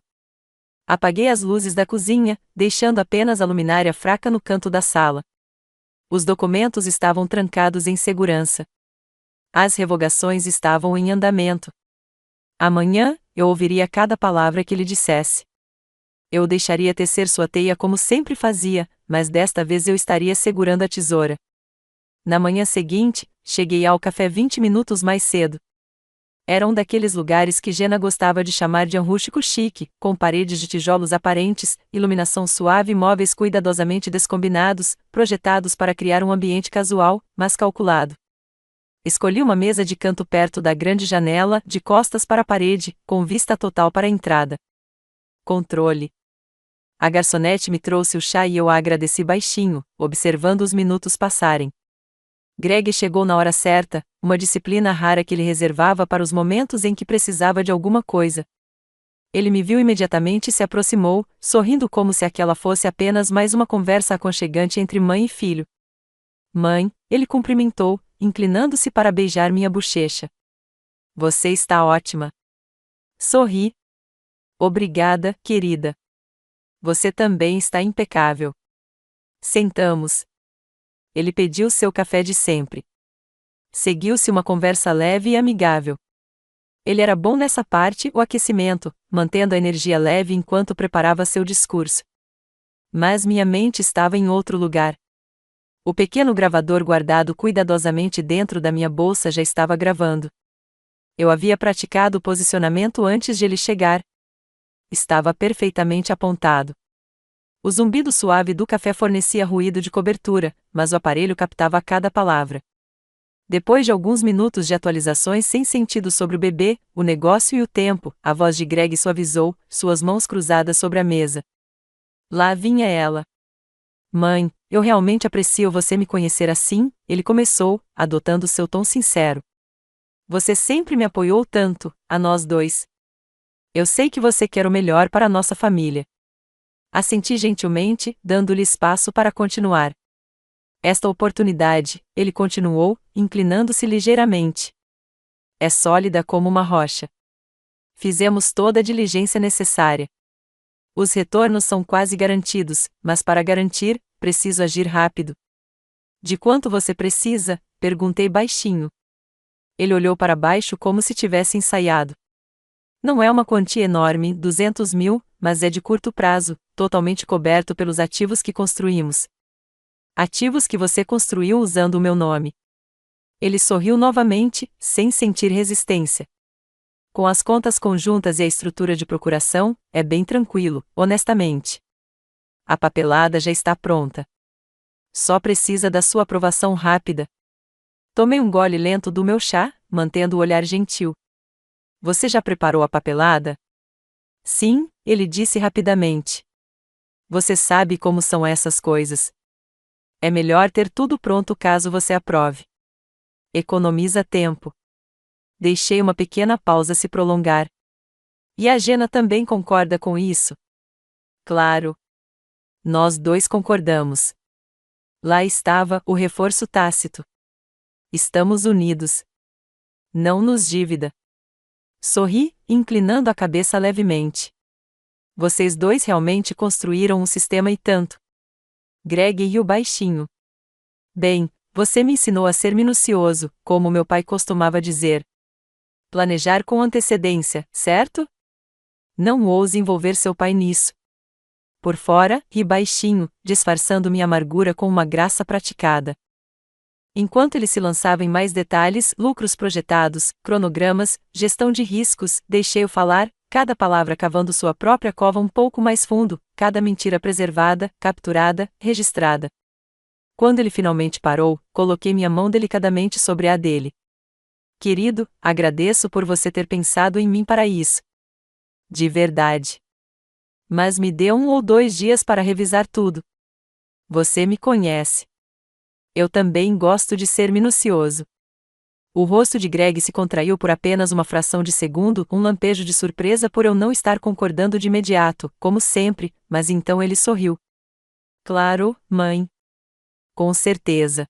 Apaguei as luzes da cozinha, deixando apenas a luminária fraca no canto da sala. Os documentos estavam trancados em segurança. As revogações estavam em andamento. Amanhã, eu ouviria cada palavra que ele dissesse. Eu deixaria tecer sua teia como sempre fazia, mas desta vez eu estaria segurando a tesoura. Na manhã seguinte, cheguei ao café 20 minutos mais cedo. Era um daqueles lugares que Jenna gostava de chamar de rústico chique, com paredes de tijolos aparentes, iluminação suave e móveis cuidadosamente descombinados, projetados para criar um ambiente casual, mas calculado. Escolhi uma mesa de canto perto da grande janela, de costas para a parede, com vista total para a entrada. Controle. A garçonete me trouxe o chá e eu a agradeci baixinho, observando os minutos passarem. Greg chegou na hora certa, uma disciplina rara que ele reservava para os momentos em que precisava de alguma coisa. Ele me viu imediatamente e se aproximou, sorrindo como se aquela fosse apenas mais uma conversa aconchegante entre mãe e filho. Mãe, ele cumprimentou, inclinando-se para beijar minha bochecha. Você está ótima. Sorri. Obrigada, querida. Você também está impecável. Sentamos. Ele pediu seu café de sempre. Seguiu-se uma conversa leve e amigável. Ele era bom nessa parte, o aquecimento, mantendo a energia leve enquanto preparava seu discurso. Mas minha mente estava em outro lugar. O pequeno gravador guardado cuidadosamente dentro da minha bolsa já estava gravando. Eu havia praticado o posicionamento antes de ele chegar. Estava perfeitamente apontado. O zumbido suave do café fornecia ruído de cobertura, mas o aparelho captava cada palavra. Depois de alguns minutos de atualizações sem sentido sobre o bebê, o negócio e o tempo, a voz de Greg suavizou, suas mãos cruzadas sobre a mesa. Lá vinha ela. Mãe, eu realmente aprecio você me conhecer assim, ele começou, adotando seu tom sincero. Você sempre me apoiou tanto, a nós dois. Eu sei que você quer o melhor para a nossa família. Assenti gentilmente, dando-lhe espaço para continuar. Esta oportunidade, ele continuou, inclinando-se ligeiramente. É sólida como uma rocha. Fizemos toda a diligência necessária. Os retornos são quase garantidos, mas para garantir, preciso agir rápido. De quanto você precisa? Perguntei baixinho. Ele olhou para baixo como se tivesse ensaiado. Não é uma quantia enorme, 200 mil, mas é de curto prazo, totalmente coberto pelos ativos que construímos. Ativos que você construiu usando o meu nome. Ele sorriu novamente, sem sentir resistência. Com as contas conjuntas e a estrutura de procuração, é bem tranquilo, honestamente. A papelada já está pronta. Só precisa da sua aprovação rápida. Tomei um gole lento do meu chá, mantendo o olhar gentil. Você já preparou a papelada? Sim, ele disse rapidamente. Você sabe como são essas coisas. É melhor ter tudo pronto caso você aprove. Economiza tempo. Deixei uma pequena pausa se prolongar. E a Gena também concorda com isso? Claro. Nós dois concordamos. Lá estava o reforço tácito. Estamos unidos. Não nos dívida. Sorri, inclinando a cabeça levemente. Vocês dois realmente construíram um sistema e tanto. Greg riu baixinho. Bem, você me ensinou a ser minucioso, como meu pai costumava dizer. Planejar com antecedência, certo? Não ouse envolver seu pai nisso. Por fora, ri baixinho, disfarçando minha amargura com uma graça praticada. Enquanto ele se lançava em mais detalhes, lucros projetados, cronogramas, gestão de riscos, deixei-o falar, cada palavra cavando sua própria cova um pouco mais fundo, cada mentira preservada, capturada, registrada. Quando ele finalmente parou, coloquei minha mão delicadamente sobre a dele. Querido, agradeço por você ter pensado em mim para isso. De verdade. Mas me dê 1 ou 2 dias para revisar tudo. Você me conhece. Eu também gosto de ser minucioso. O rosto de Greg se contraiu por apenas uma fração de segundo, um lampejo de surpresa por eu não estar concordando de imediato, como sempre, mas então ele sorriu. Claro, mãe. Com certeza.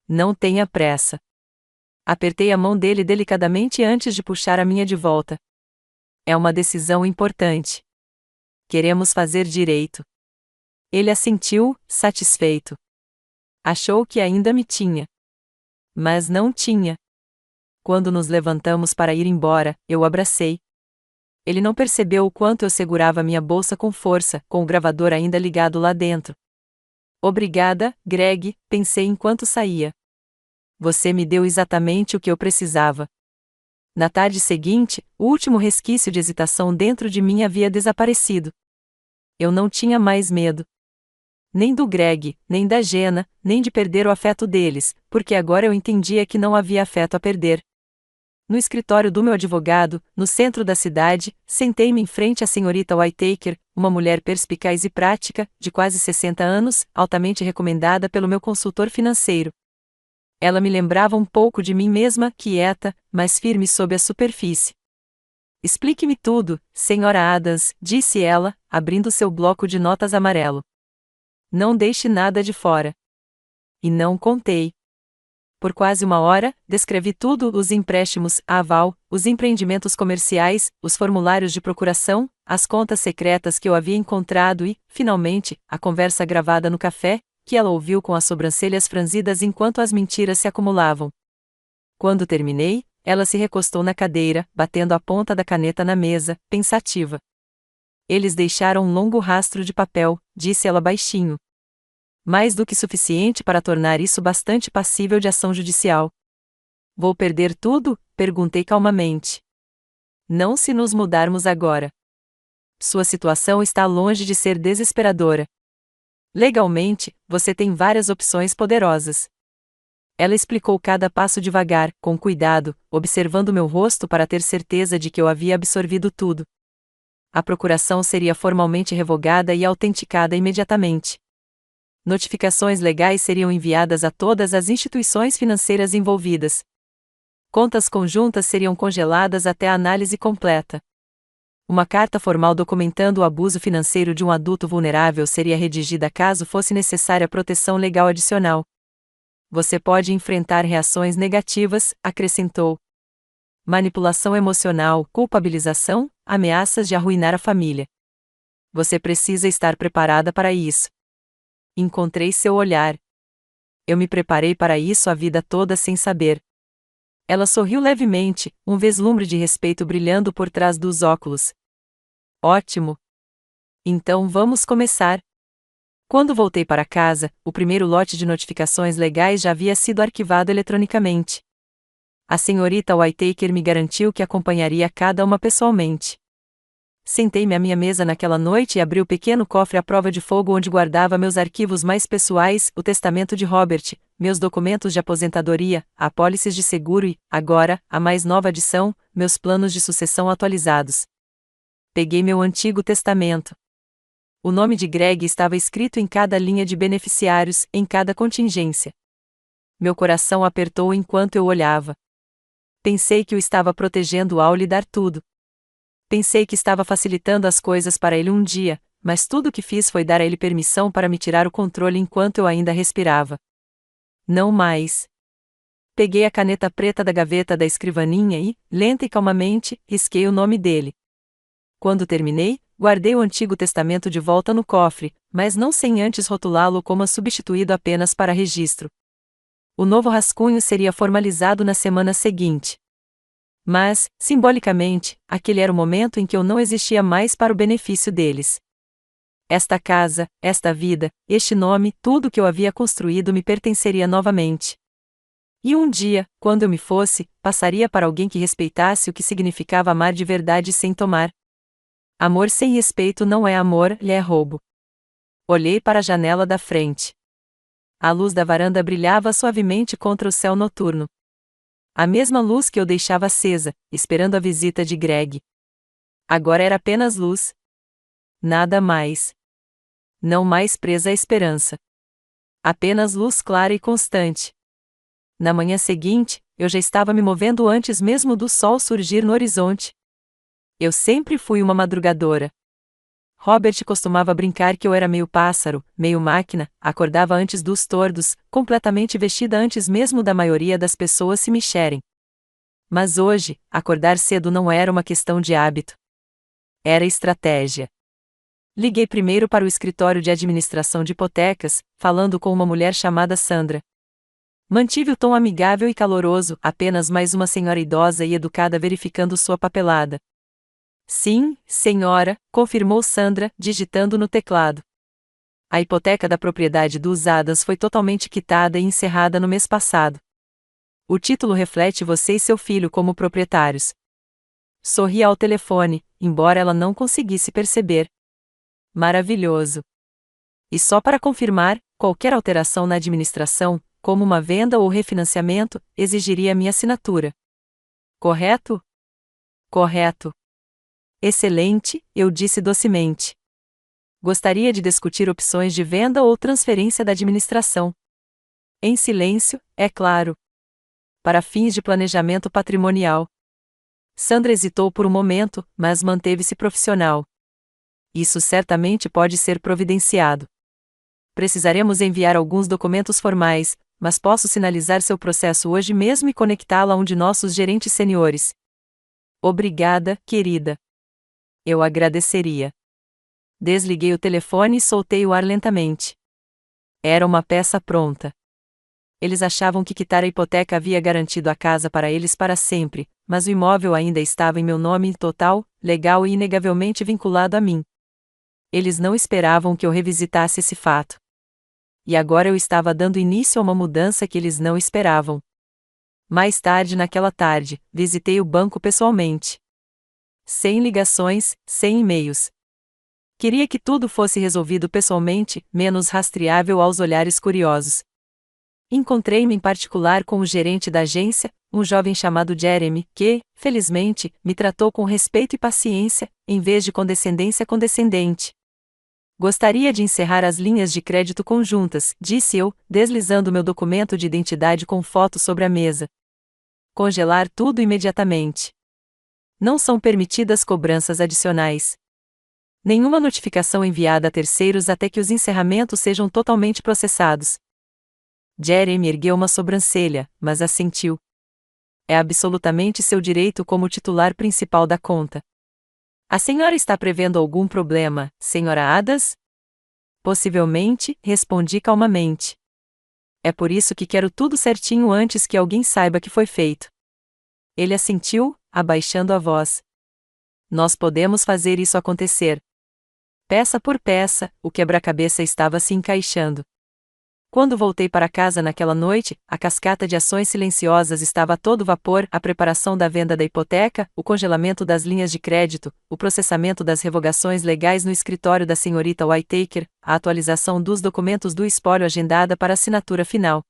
Não tenha pressa. Apertei a mão dele delicadamente antes de puxar a minha de volta. É uma decisão importante. Queremos fazer direito. Ele assentiu, satisfeito. Achou que ainda me tinha. Mas não tinha. Quando nos levantamos para ir embora, eu o abracei. Ele não percebeu o quanto eu segurava minha bolsa com força, com o gravador ainda ligado lá dentro. Obrigada, Greg, pensei enquanto saía. Você me deu exatamente o que eu precisava. Na tarde seguinte, o último resquício de hesitação dentro de mim havia desaparecido. Eu não tinha mais medo. Nem do Greg, nem da Gena, nem de perder o afeto deles, porque agora eu entendia que não havia afeto a perder. No escritório do meu advogado, no centro da cidade, sentei-me em frente à senhorita Whittaker, uma mulher perspicaz e prática, de quase 60 anos, altamente recomendada pelo meu consultor financeiro. Ela me lembrava um pouco de mim mesma, quieta, mas firme sob a superfície. Explique-me tudo, senhora Adams, disse ela, abrindo seu bloco de notas amarelo. Não deixe nada de fora. E não contei. Por quase 1 hora, descrevi tudo: os empréstimos, a aval, os empreendimentos comerciais, os formulários de procuração, as contas secretas que eu havia encontrado e, finalmente, a conversa gravada no café, que ela ouviu com as sobrancelhas franzidas enquanto as mentiras se acumulavam. Quando terminei, ela se recostou na cadeira, batendo a ponta da caneta na mesa, pensativa. Eles deixaram um longo rastro de papel, disse ela baixinho. Mais do que suficiente para tornar isso bastante passível de ação judicial. Vou perder tudo? Perguntei calmamente. Não se nos mudarmos agora. Sua situação está longe de ser desesperadora. Legalmente, você tem várias opções poderosas. Ela explicou cada passo devagar, com cuidado, observando meu rosto para ter certeza de que eu havia absorvido tudo. A procuração seria formalmente revogada e autenticada imediatamente. Notificações legais seriam enviadas a todas as instituições financeiras envolvidas. Contas conjuntas seriam congeladas até a análise completa. Uma carta formal documentando o abuso financeiro de um adulto vulnerável seria redigida caso fosse necessária proteção legal adicional. Você pode enfrentar reações negativas, acrescentou. Manipulação emocional, culpabilização, ameaças de arruinar a família. Você precisa estar preparada para isso. Encontrei seu olhar. Eu me preparei para isso a vida toda sem saber. Ela sorriu levemente, um vislumbre de respeito brilhando por trás dos óculos. Ótimo! Então vamos começar. Quando voltei para casa, o primeiro lote de notificações legais já havia sido arquivado eletronicamente. A senhorita Whittaker me garantiu que acompanharia cada uma pessoalmente. Sentei-me à minha mesa naquela noite e abri o pequeno cofre à prova de fogo onde guardava meus arquivos mais pessoais, o testamento de Robert, meus documentos de aposentadoria, apólices de seguro e, agora, a mais nova adição, meus planos de sucessão atualizados. Peguei meu antigo testamento. O nome de Greg estava escrito em cada linha de beneficiários, em cada contingência. Meu coração apertou enquanto eu olhava. Pensei que o estava protegendo ao lhe dar tudo. Pensei que estava facilitando as coisas para ele um dia, mas tudo o que fiz foi dar a ele permissão para me tirar o controle enquanto eu ainda respirava. Não mais. Peguei a caneta preta da gaveta da escrivaninha e, lenta e calmamente, risquei o nome dele. Quando terminei, guardei o Antigo Testamento de volta no cofre, mas não sem antes rotulá-lo como substituído apenas para registro. O novo rascunho seria formalizado na semana seguinte. Mas, simbolicamente, aquele era o momento em que eu não existia mais para o benefício deles. Esta casa, esta vida, este nome, tudo que eu havia construído me pertenceria novamente. E um dia, quando eu me fosse, passaria para alguém que respeitasse o que significava amar de verdade sem tomar. Amor sem respeito não é amor, é roubo. Olhei para a janela da frente. A luz da varanda brilhava suavemente contra o céu noturno. A mesma luz que eu deixava acesa, esperando a visita de Greg. Agora era apenas luz. Nada mais. Não mais presa à esperança. Apenas luz clara e constante. Na manhã seguinte, eu já estava me movendo antes mesmo do sol surgir no horizonte. Eu sempre fui uma madrugadora. Robert costumava brincar que eu era meio pássaro, meio máquina, acordava antes dos tordos, completamente vestida antes mesmo da maioria das pessoas se mexerem. Mas hoje, acordar cedo não era uma questão de hábito. Era estratégia. Liguei primeiro para o escritório de administração de hipotecas, falando com uma mulher chamada Sandra. Mantive o tom amigável e caloroso, apenas mais uma senhora idosa e educada verificando sua papelada. Sim, senhora, confirmou Sandra, digitando no teclado. A hipoteca da propriedade dos Adams foi totalmente quitada e encerrada no mês passado. O título reflete você e seu filho como proprietários. Sorri ao telefone, embora ela não conseguisse perceber. Maravilhoso. E só para confirmar, qualquer alteração na administração, como uma venda ou refinanciamento, exigiria minha assinatura. Correto? Correto. Excelente, eu disse docemente. Gostaria de discutir opções de venda ou transferência da administração. Em silêncio, é claro. Para fins de planejamento patrimonial. Sandra hesitou por um momento, mas manteve-se profissional. Isso certamente pode ser providenciado. Precisaremos enviar alguns documentos formais, mas posso sinalizar seu processo hoje mesmo e conectá-lo a um de nossos gerentes seniores. Obrigada, querida. Eu agradeceria. Desliguei o telefone e soltei o ar lentamente. Era uma peça pronta. Eles achavam que quitar a hipoteca havia garantido a casa para eles para sempre, mas o imóvel ainda estava em meu nome total, legal e inegavelmente vinculado a mim. Eles não esperavam que eu revisitasse esse fato. E agora eu estava dando início a uma mudança que eles não esperavam. Mais tarde naquela tarde, visitei o banco pessoalmente. Sem ligações, sem e-mails. Queria que tudo fosse resolvido pessoalmente, menos rastreável aos olhares curiosos. Encontrei-me em particular com o gerente da agência, um jovem chamado Jeremy, que, felizmente, me tratou com respeito e paciência, em vez de condescendência condescendente. Gostaria de encerrar as linhas de crédito conjuntas, disse eu, deslizando meu documento de identidade com foto sobre a mesa. Congelar tudo imediatamente. Não são permitidas cobranças adicionais. Nenhuma notificação enviada a terceiros até que os encerramentos sejam totalmente processados. Jeremy ergueu uma sobrancelha, mas assentiu. É absolutamente seu direito como titular principal da conta. A senhora está prevendo algum problema, senhora Adams? Possivelmente, respondi calmamente. É por isso que quero tudo certinho antes que alguém saiba que foi feito. Ele assentiu, abaixando a voz. Nós podemos fazer isso acontecer. Peça por peça, o quebra-cabeça estava se encaixando. Quando voltei para casa naquela noite, a cascata de ações silenciosas estava a todo vapor, a preparação da venda da hipoteca, o congelamento das linhas de crédito, o processamento das revogações legais no escritório da senhorita Whittaker, a atualização dos documentos do espólio agendada para assinatura final.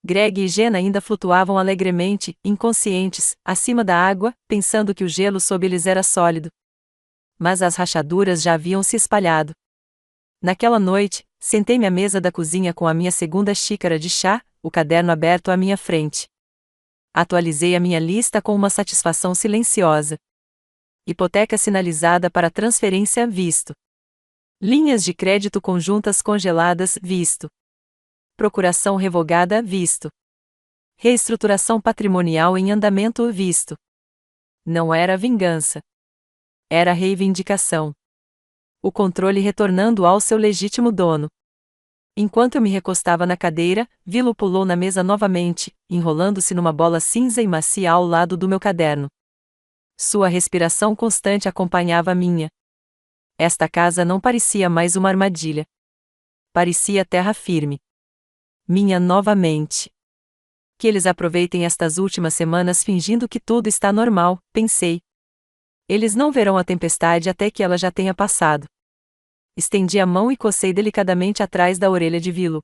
Greg e Jenna ainda flutuavam alegremente, inconscientes, acima da água, pensando que o gelo sob eles era sólido. Mas as rachaduras já haviam se espalhado. Naquela noite, sentei-me à mesa da cozinha com a minha segunda xícara de chá, o caderno aberto à minha frente. Atualizei a minha lista com uma satisfação silenciosa. Hipoteca sinalizada para transferência, visto. Linhas de crédito conjuntas congeladas, visto. Procuração revogada, visto. Reestruturação patrimonial em andamento, visto. Não era vingança. Era reivindicação. O controle retornando ao seu legítimo dono. Enquanto eu me recostava na cadeira, vi-lo pulou na mesa novamente, enrolando-se numa bola cinza e macia ao lado do meu caderno. Sua respiração constante acompanhava a minha. Esta casa não parecia mais uma armadilha. Parecia terra firme. Minha novamente. Que eles aproveitem estas últimas semanas fingindo que tudo está normal, pensei. Eles não verão a tempestade até que ela já tenha passado. Estendi a mão e cocei delicadamente atrás da orelha de Vilo.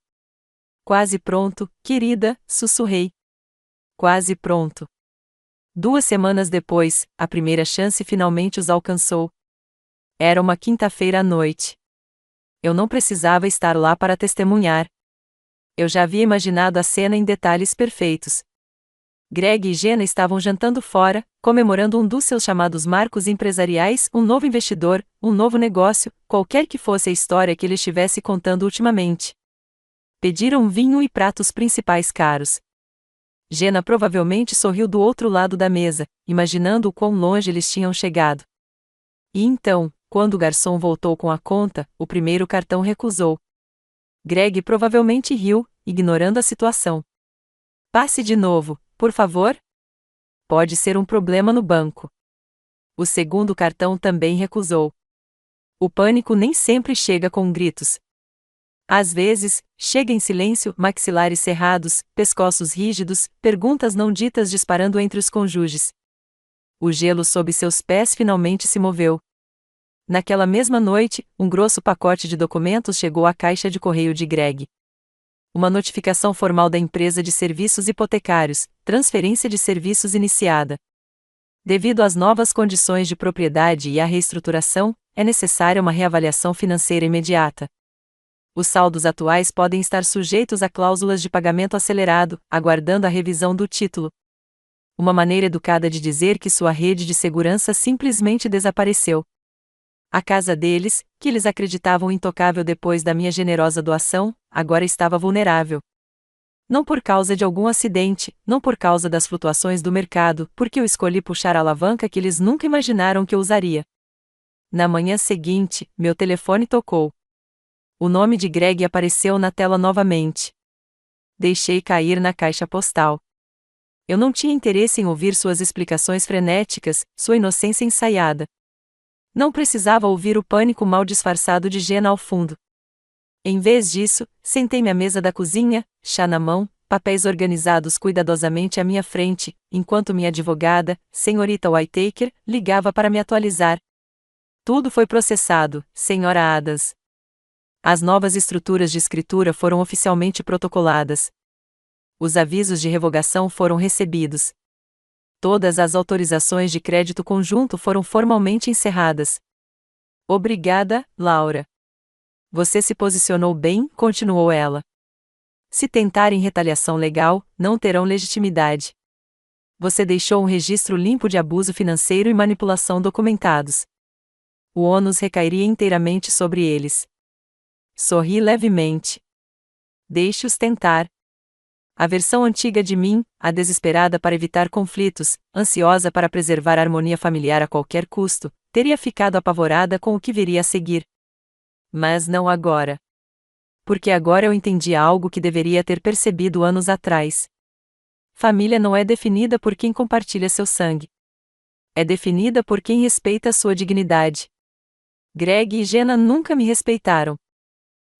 Quase pronto, querida, sussurrei. Quase pronto. 2 semanas depois, a primeira chance finalmente os alcançou. Era uma quinta-feira à noite. Eu não precisava estar lá para testemunhar. Eu já havia imaginado a cena em detalhes perfeitos. Greg e Jenna estavam jantando fora, comemorando um dos seus chamados marcos empresariais, um novo investidor, um novo negócio, qualquer que fosse a história que ele estivesse contando ultimamente. Pediram vinho e pratos principais caros. Jenna provavelmente sorriu do outro lado da mesa, imaginando o quão longe eles tinham chegado. E então, quando o garçom voltou com a conta, o primeiro cartão recusou. Greg provavelmente riu, ignorando a situação. Passe de novo, por favor? Pode ser um problema no banco. O segundo cartão também recusou. O pânico nem sempre chega com gritos. Às vezes, chega em silêncio, maxilares cerrados, pescoços rígidos, perguntas não ditas disparando entre os cônjuges. O gelo sob seus pés finalmente se moveu. Naquela mesma noite, um grosso pacote de documentos chegou à caixa de correio de Greg. Uma notificação formal da empresa de serviços hipotecários, transferência de serviços iniciada. Devido às novas condições de propriedade e à reestruturação, é necessária uma reavaliação financeira imediata. Os saldos atuais podem estar sujeitos a cláusulas de pagamento acelerado, aguardando a revisão do título. Uma maneira educada de dizer que sua rede de segurança simplesmente desapareceu. A casa deles, que eles acreditavam intocável depois da minha generosa doação, agora estava vulnerável. Não por causa de algum acidente, não por causa das flutuações do mercado, porque eu escolhi puxar a alavanca que eles nunca imaginaram que eu usaria. Na manhã seguinte, meu telefone tocou. O nome de Greg apareceu na tela novamente. Deixei cair na caixa postal. Eu não tinha interesse em ouvir suas explicações frenéticas, sua inocência ensaiada. Não precisava ouvir o pânico mal disfarçado de Jenna ao fundo. Em vez disso, sentei-me à mesa da cozinha, chá na mão, papéis organizados cuidadosamente à minha frente, enquanto minha advogada, senhorita Whittaker, ligava para me atualizar. Tudo foi processado, senhora Adams. As novas estruturas de escritura foram oficialmente protocoladas. Os avisos de revogação foram recebidos. Todas as autorizações de crédito conjunto foram formalmente encerradas. Obrigada, Laura. Você se posicionou bem, continuou ela. Se tentarem retaliação legal, não terão legitimidade. Você deixou um registro limpo de abuso financeiro e manipulação documentados. O ônus recairia inteiramente sobre eles. Sorri levemente. Deixe-os tentar. A versão antiga de mim, a desesperada para evitar conflitos, ansiosa para preservar a harmonia familiar a qualquer custo, teria ficado apavorada com o que viria a seguir. Mas não agora. Porque agora eu entendi algo que deveria ter percebido anos atrás. Família não é definida por quem compartilha seu sangue. É definida por quem respeita a sua dignidade. Greg e Jenna nunca me respeitaram.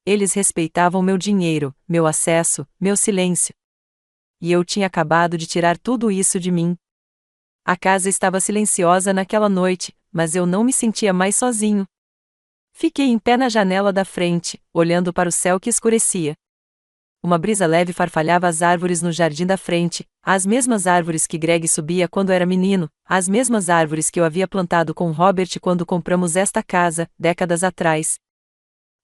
Eles respeitavam meu dinheiro, meu acesso, meu silêncio. E eu tinha acabado de tirar tudo isso de mim. A casa estava silenciosa naquela noite, mas eu não me sentia mais sozinho. Fiquei em pé na janela da frente, olhando para o céu que escurecia. Uma brisa leve farfalhava as árvores no jardim da frente, as mesmas árvores que Greg subia quando era menino, as mesmas árvores que eu havia plantado com Robert quando compramos esta casa, décadas atrás.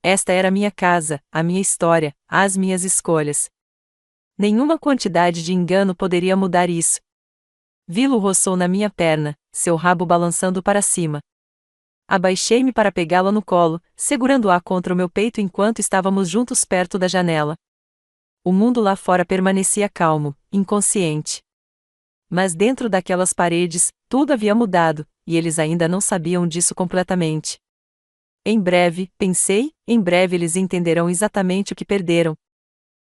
Esta era a minha casa, a minha história, as minhas escolhas. Nenhuma quantidade de engano poderia mudar isso. Vi-lo roçou na minha perna, seu rabo balançando para cima. Abaixei-me para pegá-la no colo, segurando-a contra o meu peito enquanto estávamos juntos perto da janela. O mundo lá fora permanecia calmo, inconsciente. Mas dentro daquelas paredes, tudo havia mudado, e eles ainda não sabiam disso completamente. Em breve, pensei, em breve eles entenderão exatamente o que perderam.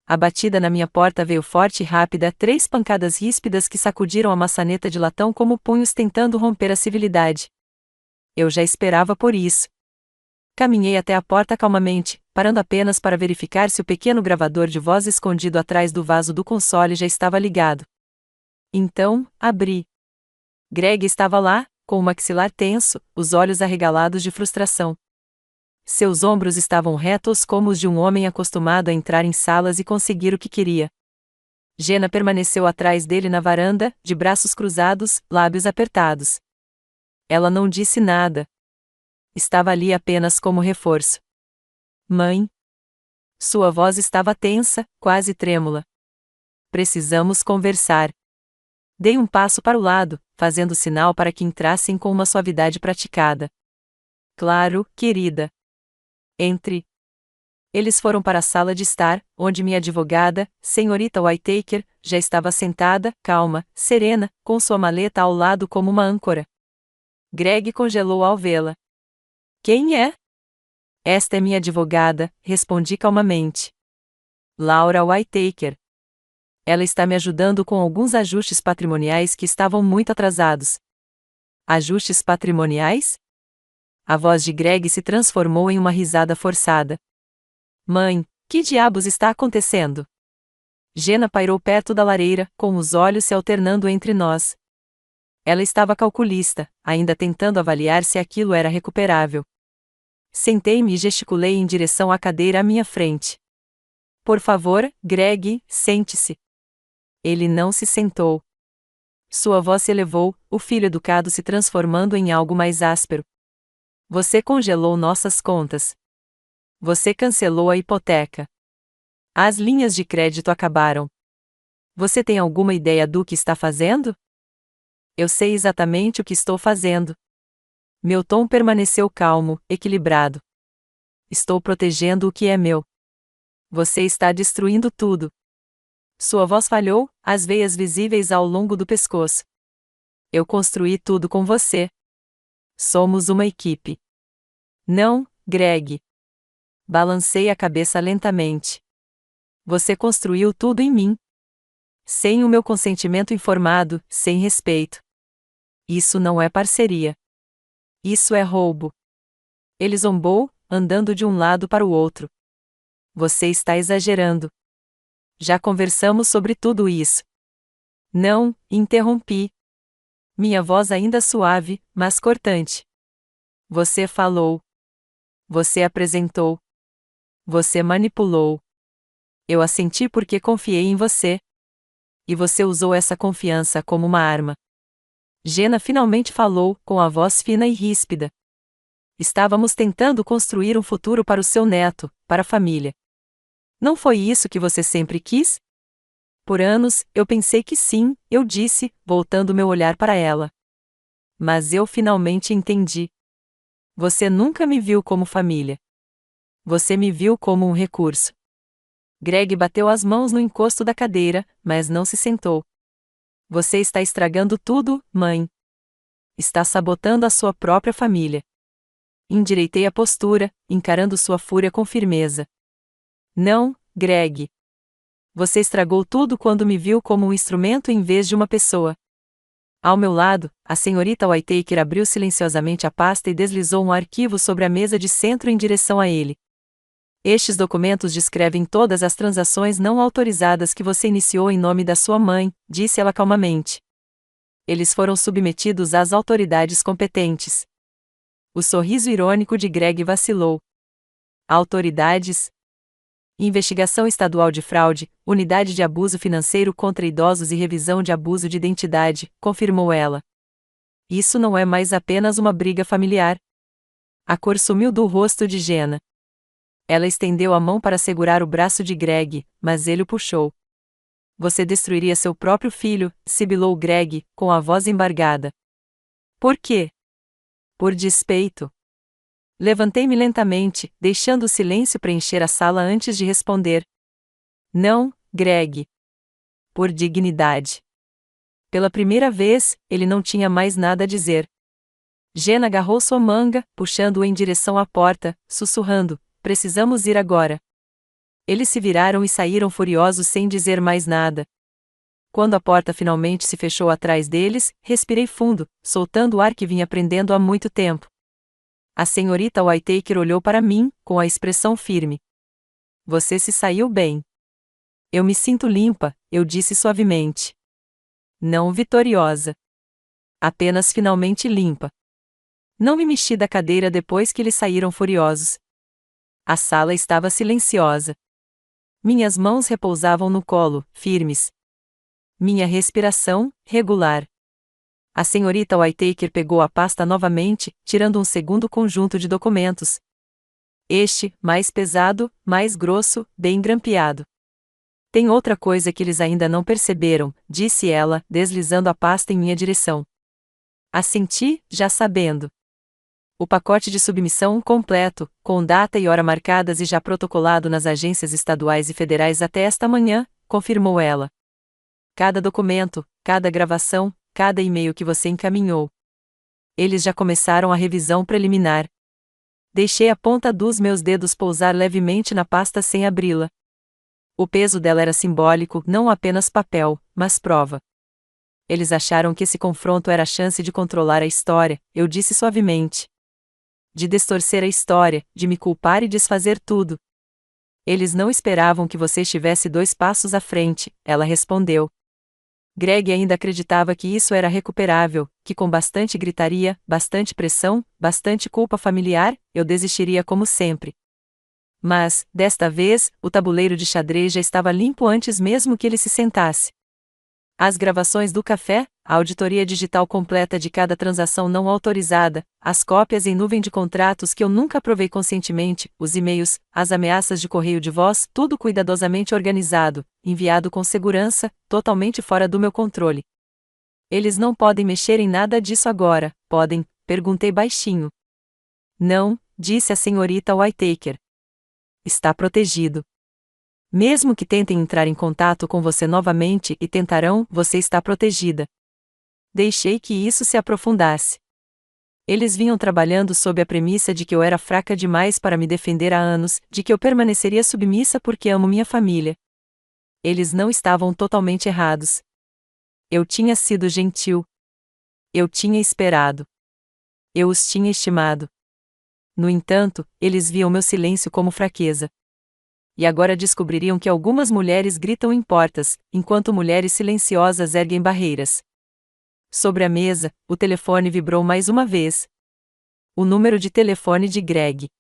A batida na minha porta veio forte e rápida, 3 pancadas ríspidas que sacudiram a maçaneta de latão como punhos tentando romper a civilidade. Eu já esperava por isso. Caminhei até a porta calmamente, parando apenas para verificar se o pequeno gravador de voz escondido atrás do vaso do console já estava ligado. Então, abri. Greg estava lá, com o maxilar tenso, os olhos arregalados de frustração. Seus ombros estavam retos como os de um homem acostumado a entrar em salas e conseguir o que queria. Jenna permaneceu atrás dele na varanda, de braços cruzados, lábios apertados. Ela não disse nada. Estava ali apenas como reforço. Mãe? Sua voz estava tensa, quase trêmula. Precisamos conversar. Dei um passo para o lado, fazendo sinal para que entrassem com uma suavidade praticada. Claro, querida. Entre. Eles foram para a sala de estar, onde minha advogada, senhorita Whittaker, já estava sentada, calma, serena, com sua maleta ao lado como uma âncora. Greg congelou ao vê-la. Quem é? Esta é minha advogada, respondi calmamente. Laura Whittaker. Ela está me ajudando com alguns ajustes patrimoniais que estavam muito atrasados. Ajustes patrimoniais? A voz de Greg se transformou em uma risada forçada. Mãe, que diabos está acontecendo? Jenna pairou perto da lareira, com os olhos se alternando entre nós. Ela estava calculista, ainda tentando avaliar se aquilo era recuperável. Sentei-me e gesticulei em direção à cadeira à minha frente. Por favor, Greg, sente-se. Ele não se sentou. Sua voz se elevou, o filho educado se transformando em algo mais áspero. Você congelou nossas contas. Você cancelou a hipoteca. As linhas de crédito acabaram. Você tem alguma ideia do que está fazendo? Eu sei exatamente o que estou fazendo. Meu tom permaneceu calmo, equilibrado. Estou protegendo o que é meu. Você está destruindo tudo. Sua voz falhou, as veias visíveis ao longo do pescoço. Eu construí tudo com você. Somos uma equipe. Não, Greg. Balancei a cabeça lentamente. Você construiu tudo em mim. Sem o meu consentimento informado, sem respeito. Isso não é parceria. Isso é roubo. Ele zombou, andando de um lado para o outro. Você está exagerando. Já conversamos sobre tudo isso. Não, interrompi. Minha voz ainda suave, mas cortante. Você falou. Você apresentou. Você manipulou. Eu assenti porque confiei em você. E você usou essa confiança como uma arma. Jenna finalmente falou, com a voz fina e ríspida. Estávamos tentando construir um futuro para o seu neto, para a família. Não foi isso que você sempre quis? Por anos, eu pensei que sim, eu disse, voltando meu olhar para ela. Mas eu finalmente entendi. Você nunca me viu como família. Você me viu como um recurso. Greg bateu as mãos no encosto da cadeira, mas não se sentou. Você está estragando tudo, mãe. Está sabotando a sua própria família. Endireitei a postura, encarando sua fúria com firmeza. Não, Greg. Você estragou tudo quando me viu como um instrumento em vez de uma pessoa. Ao meu lado, a senhorita Whittaker abriu silenciosamente a pasta e deslizou um arquivo sobre a mesa de centro em direção a ele. Estes documentos descrevem todas as transações não autorizadas que você iniciou em nome da sua mãe, disse ela calmamente. Eles foram submetidos às autoridades competentes. O sorriso irônico de Greg vacilou. Autoridades? Investigação Estadual de Fraude, Unidade de Abuso Financeiro contra Idosos e Revisão de Abuso de Identidade, confirmou ela. Isso não é mais apenas uma briga familiar. A cor sumiu do rosto de Jenna. Ela estendeu a mão para segurar o braço de Greg, mas ele o puxou. Você destruiria seu próprio filho, sibilou Greg, com a voz embargada. Por quê? Por despeito. Levantei-me lentamente, deixando o silêncio preencher a sala antes de responder. Não, Greg. Por dignidade. Pela primeira vez, ele não tinha mais nada a dizer. Jenna agarrou sua manga, puxando-o em direção à porta, sussurrando: precisamos ir agora. Eles se viraram e saíram furiosos sem dizer mais nada. Quando a porta finalmente se fechou atrás deles, respirei fundo, soltando o ar que vinha prendendo há muito tempo. A senhorita Whittaker olhou para mim, com a expressão firme. Você se saiu bem. Eu me sinto limpa, eu disse suavemente. Não vitoriosa. Apenas finalmente limpa. Não me mexi da cadeira depois que eles saíram furiosos. A sala estava silenciosa. Minhas mãos repousavam no colo, firmes. Minha respiração, regular. A senhorita Whittaker pegou a pasta novamente, tirando um segundo conjunto de documentos. Este, mais pesado, mais grosso, bem grampeado. Tem outra coisa que eles ainda não perceberam, disse ela, deslizando a pasta em minha direção. Assenti, já sabendo. O pacote de submissão completo, com data e hora marcadas e já protocolado nas agências estaduais e federais até esta manhã, confirmou ela. Cada documento, cada gravação, cada e-mail que você encaminhou. Eles já começaram a revisão preliminar. Deixei a ponta dos meus dedos pousar levemente na pasta sem abri-la. O peso dela era simbólico, não apenas papel, mas prova. Eles acharam que esse confronto era a chance de controlar a história, eu disse suavemente. De distorcer a história, de me culpar e desfazer tudo. Eles não esperavam que você estivesse 2 passos à frente, ela respondeu. Greg ainda acreditava que isso era recuperável, que com bastante gritaria, bastante pressão, bastante culpa familiar, eu desistiria como sempre. Mas, desta vez, o tabuleiro de xadrez já estava limpo antes mesmo que ele se sentasse. As gravações do café, a auditoria digital completa de cada transação não autorizada, as cópias em nuvem de contratos que eu nunca aprovei conscientemente, os e-mails, as ameaças de correio de voz, tudo cuidadosamente organizado, enviado com segurança, totalmente fora do meu controle. Eles não podem mexer em nada disso agora, podem? Perguntei baixinho. Não, disse a senhorita Whittaker. Está protegido. Mesmo que tentem entrar em contato com você novamente e tentarão, você está protegida. Deixei que isso se aprofundasse. Eles vinham trabalhando sob a premissa de que eu era fraca demais para me defender há anos, de que eu permaneceria submissa porque amo minha família. Eles não estavam totalmente errados. Eu tinha sido gentil. Eu tinha esperado. Eu os tinha estimado. No entanto, eles viam meu silêncio como fraqueza. E agora descobririam que algumas mulheres gritam em portas, enquanto mulheres silenciosas erguem barreiras. Sobre a mesa, o telefone vibrou mais uma vez. O número de telefone de Greg.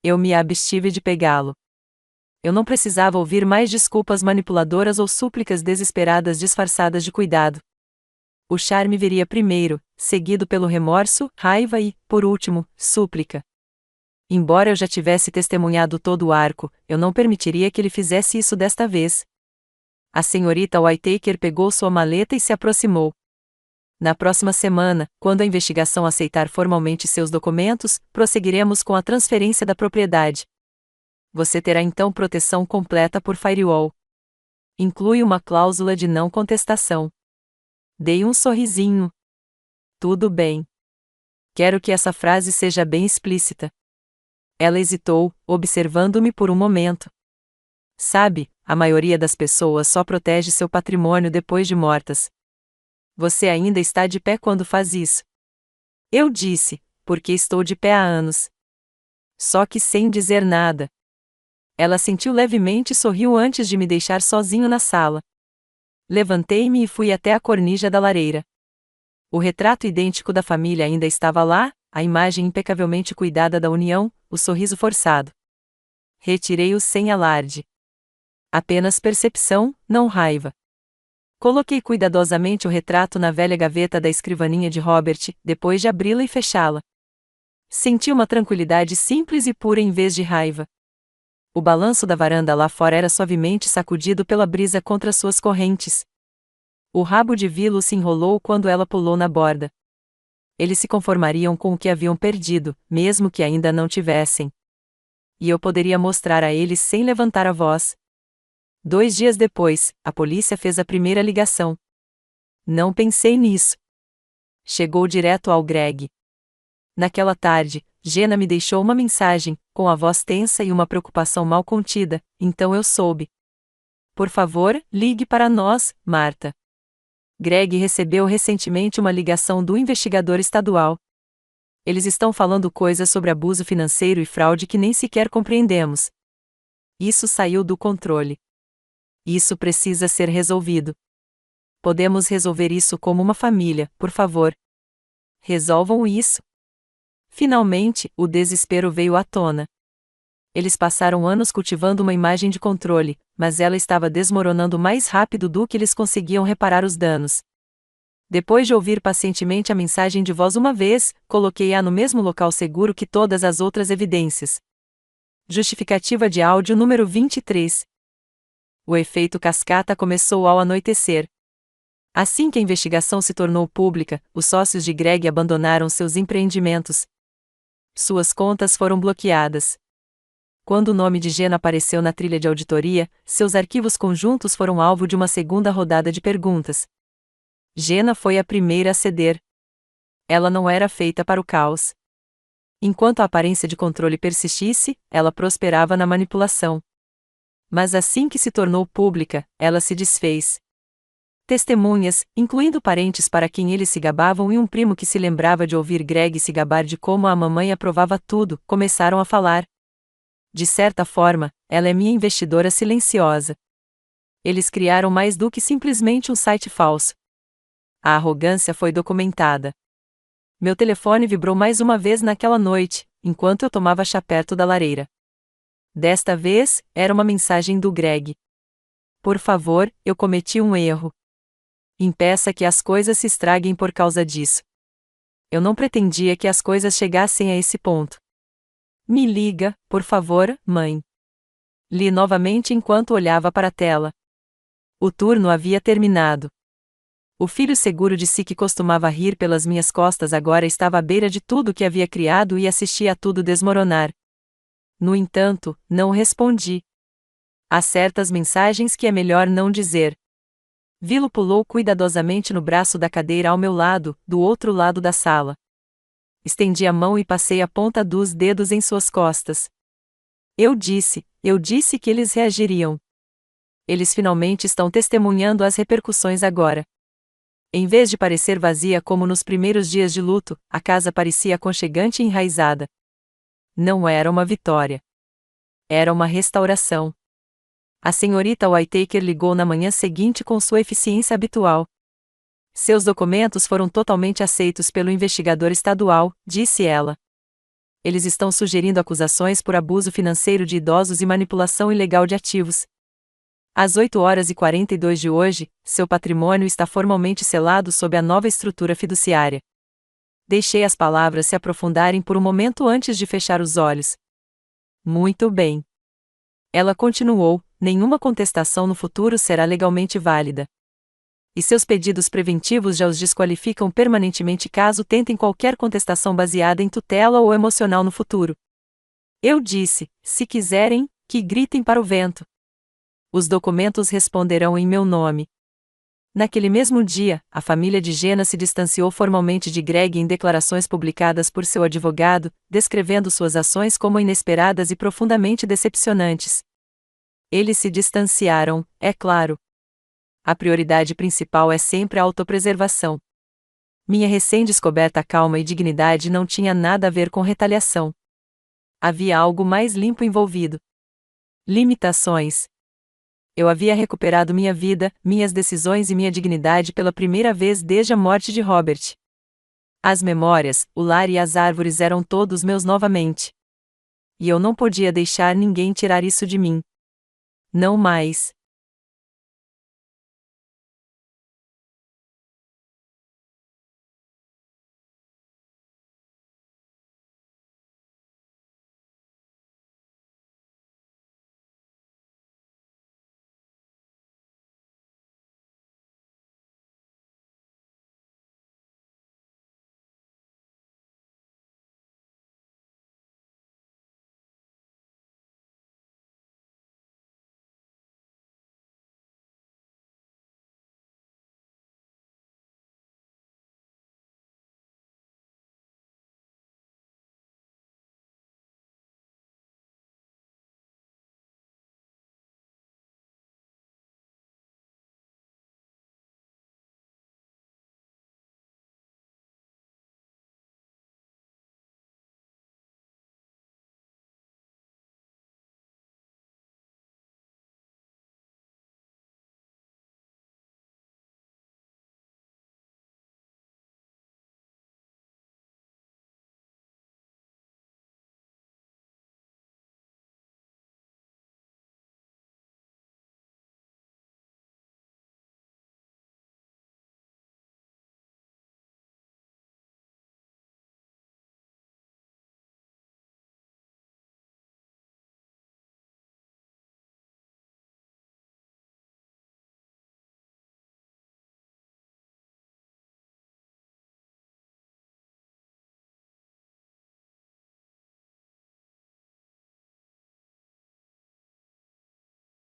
Eu me abstive de pegá-lo. Eu não precisava ouvir mais desculpas manipuladoras ou súplicas desesperadas disfarçadas de cuidado. O charme viria primeiro, seguido pelo remorso, raiva e, por último, súplica. Embora eu já tivesse testemunhado todo o arco, eu não permitiria que ele fizesse isso desta vez. A senhorita Whittaker pegou sua maleta e se aproximou. Na próxima semana, quando a investigação aceitar formalmente seus documentos, prosseguiremos com a transferência da propriedade. Você terá então proteção completa por firewall. Inclui uma cláusula de não contestação. Dei um sorrisinho. Tudo bem. Quero que essa frase seja bem explícita. Ela hesitou, observando-me por um momento. Sabe, a maioria das pessoas só protege seu patrimônio depois de mortas. Você ainda está de pé quando faz isso. Eu disse, porque estou de pé há anos. Só que sem dizer nada. Ela sentiu levemente e sorriu antes de me deixar sozinho na sala. Levantei-me e fui até a cornija da lareira. O retrato idêntico da família ainda estava lá, a imagem impecavelmente cuidada da união, o sorriso forçado. Retirei-o sem alarde. Apenas percepção, não raiva. Coloquei cuidadosamente o retrato na velha gaveta da escrivaninha de Robert, depois de abri-la e fechá-la. Senti uma tranquilidade simples e pura em vez de raiva. O balanço da varanda lá fora era suavemente sacudido pela brisa contra suas correntes. O rabo de Vilo se enrolou quando ela pulou na borda. Eles se conformariam com o que haviam perdido, mesmo que ainda não tivessem. E eu poderia mostrar a eles sem levantar a voz. 2 dias depois, a polícia fez a primeira ligação. Não pensei nisso. Chegou direto ao Greg. Naquela tarde, Jenna me deixou uma mensagem, com a voz tensa e uma preocupação mal contida, então eu soube. Por favor, ligue para nós, Marta. Greg recebeu recentemente uma ligação do investigador estadual. Eles estão falando coisas sobre abuso financeiro e fraude que nem sequer compreendemos. Isso saiu do controle. Isso precisa ser resolvido. Podemos resolver isso como uma família, por favor. Resolvam isso. Finalmente, o desespero veio à tona. Eles passaram anos cultivando uma imagem de controle, mas ela estava desmoronando mais rápido do que eles conseguiam reparar os danos. Depois de ouvir pacientemente a mensagem de voz uma vez, coloquei-a no mesmo local seguro que todas as outras evidências. Justificativa de áudio número 23. O efeito cascata começou ao anoitecer. Assim que a investigação se tornou pública, os sócios de Greg abandonaram seus empreendimentos. Suas contas foram bloqueadas. Quando o nome de Jenna apareceu na trilha de auditoria, seus arquivos conjuntos foram alvo de uma segunda rodada de perguntas. Jenna foi a primeira a ceder. Ela não era feita para o caos. Enquanto a aparência de controle persistisse, ela prosperava na manipulação. Mas assim que se tornou pública, ela se desfez. Testemunhas, incluindo parentes para quem eles se gabavam e um primo que se lembrava de ouvir Greg se gabar de como a mamãe aprovava tudo, começaram a falar. De certa forma, ela é minha investidora silenciosa. Eles criaram mais do que simplesmente um site falso. A arrogância foi documentada. Meu telefone vibrou mais uma vez naquela noite, enquanto eu tomava chá perto da lareira. Desta vez, era uma mensagem do Greg. Por favor, eu cometi um erro. Impeça que as coisas se estraguem por causa disso. Eu não pretendia que as coisas chegassem a esse ponto. Me liga, por favor, mãe. Li novamente enquanto olhava para a tela. O turno havia terminado. O filho seguro de si que costumava rir pelas minhas costas agora estava à beira de tudo que havia criado e assistia a tudo desmoronar. No entanto, não respondi. Há certas mensagens que é melhor não dizer. Vilo pulou cuidadosamente no braço da cadeira ao meu lado, do outro lado da sala. Estendi a mão e passei a ponta dos dedos em suas costas. Eu disse que eles reagiriam. Eles finalmente estão testemunhando as repercussões agora. Em vez de parecer vazia como nos primeiros dias de luto, a casa parecia aconchegante e enraizada. Não era uma vitória. Era uma restauração. A senhorita Whittaker ligou na manhã seguinte com sua eficiência habitual. Seus documentos foram totalmente aceitos pelo investigador estadual, disse ela. Eles estão sugerindo acusações por abuso financeiro de idosos e manipulação ilegal de ativos. Às 8h42 de hoje, seu patrimônio está formalmente selado sob a nova estrutura fiduciária. Deixei as palavras se aprofundarem por um momento antes de fechar os olhos. Muito bem. Ela continuou, nenhuma contestação no futuro será legalmente válida. E seus pedidos preventivos já os desqualificam permanentemente caso tentem qualquer contestação baseada em tutela ou emocional no futuro. Eu disse, se quiserem, que gritem para o vento. Os documentos responderão em meu nome. Naquele mesmo dia, a família de Jenna se distanciou formalmente de Greg em declarações publicadas por seu advogado, descrevendo suas ações como inesperadas e profundamente decepcionantes. Eles se distanciaram, é claro. A prioridade principal é sempre a autopreservação. Minha recém-descoberta calma e dignidade não tinha nada a ver com retaliação. Havia algo mais limpo envolvido. Limitações. Eu havia recuperado minha vida, minhas decisões e minha dignidade pela primeira vez desde a morte de Robert. As memórias, o lar e as árvores eram todos meus novamente. E eu não podia deixar ninguém tirar isso de mim. Não mais.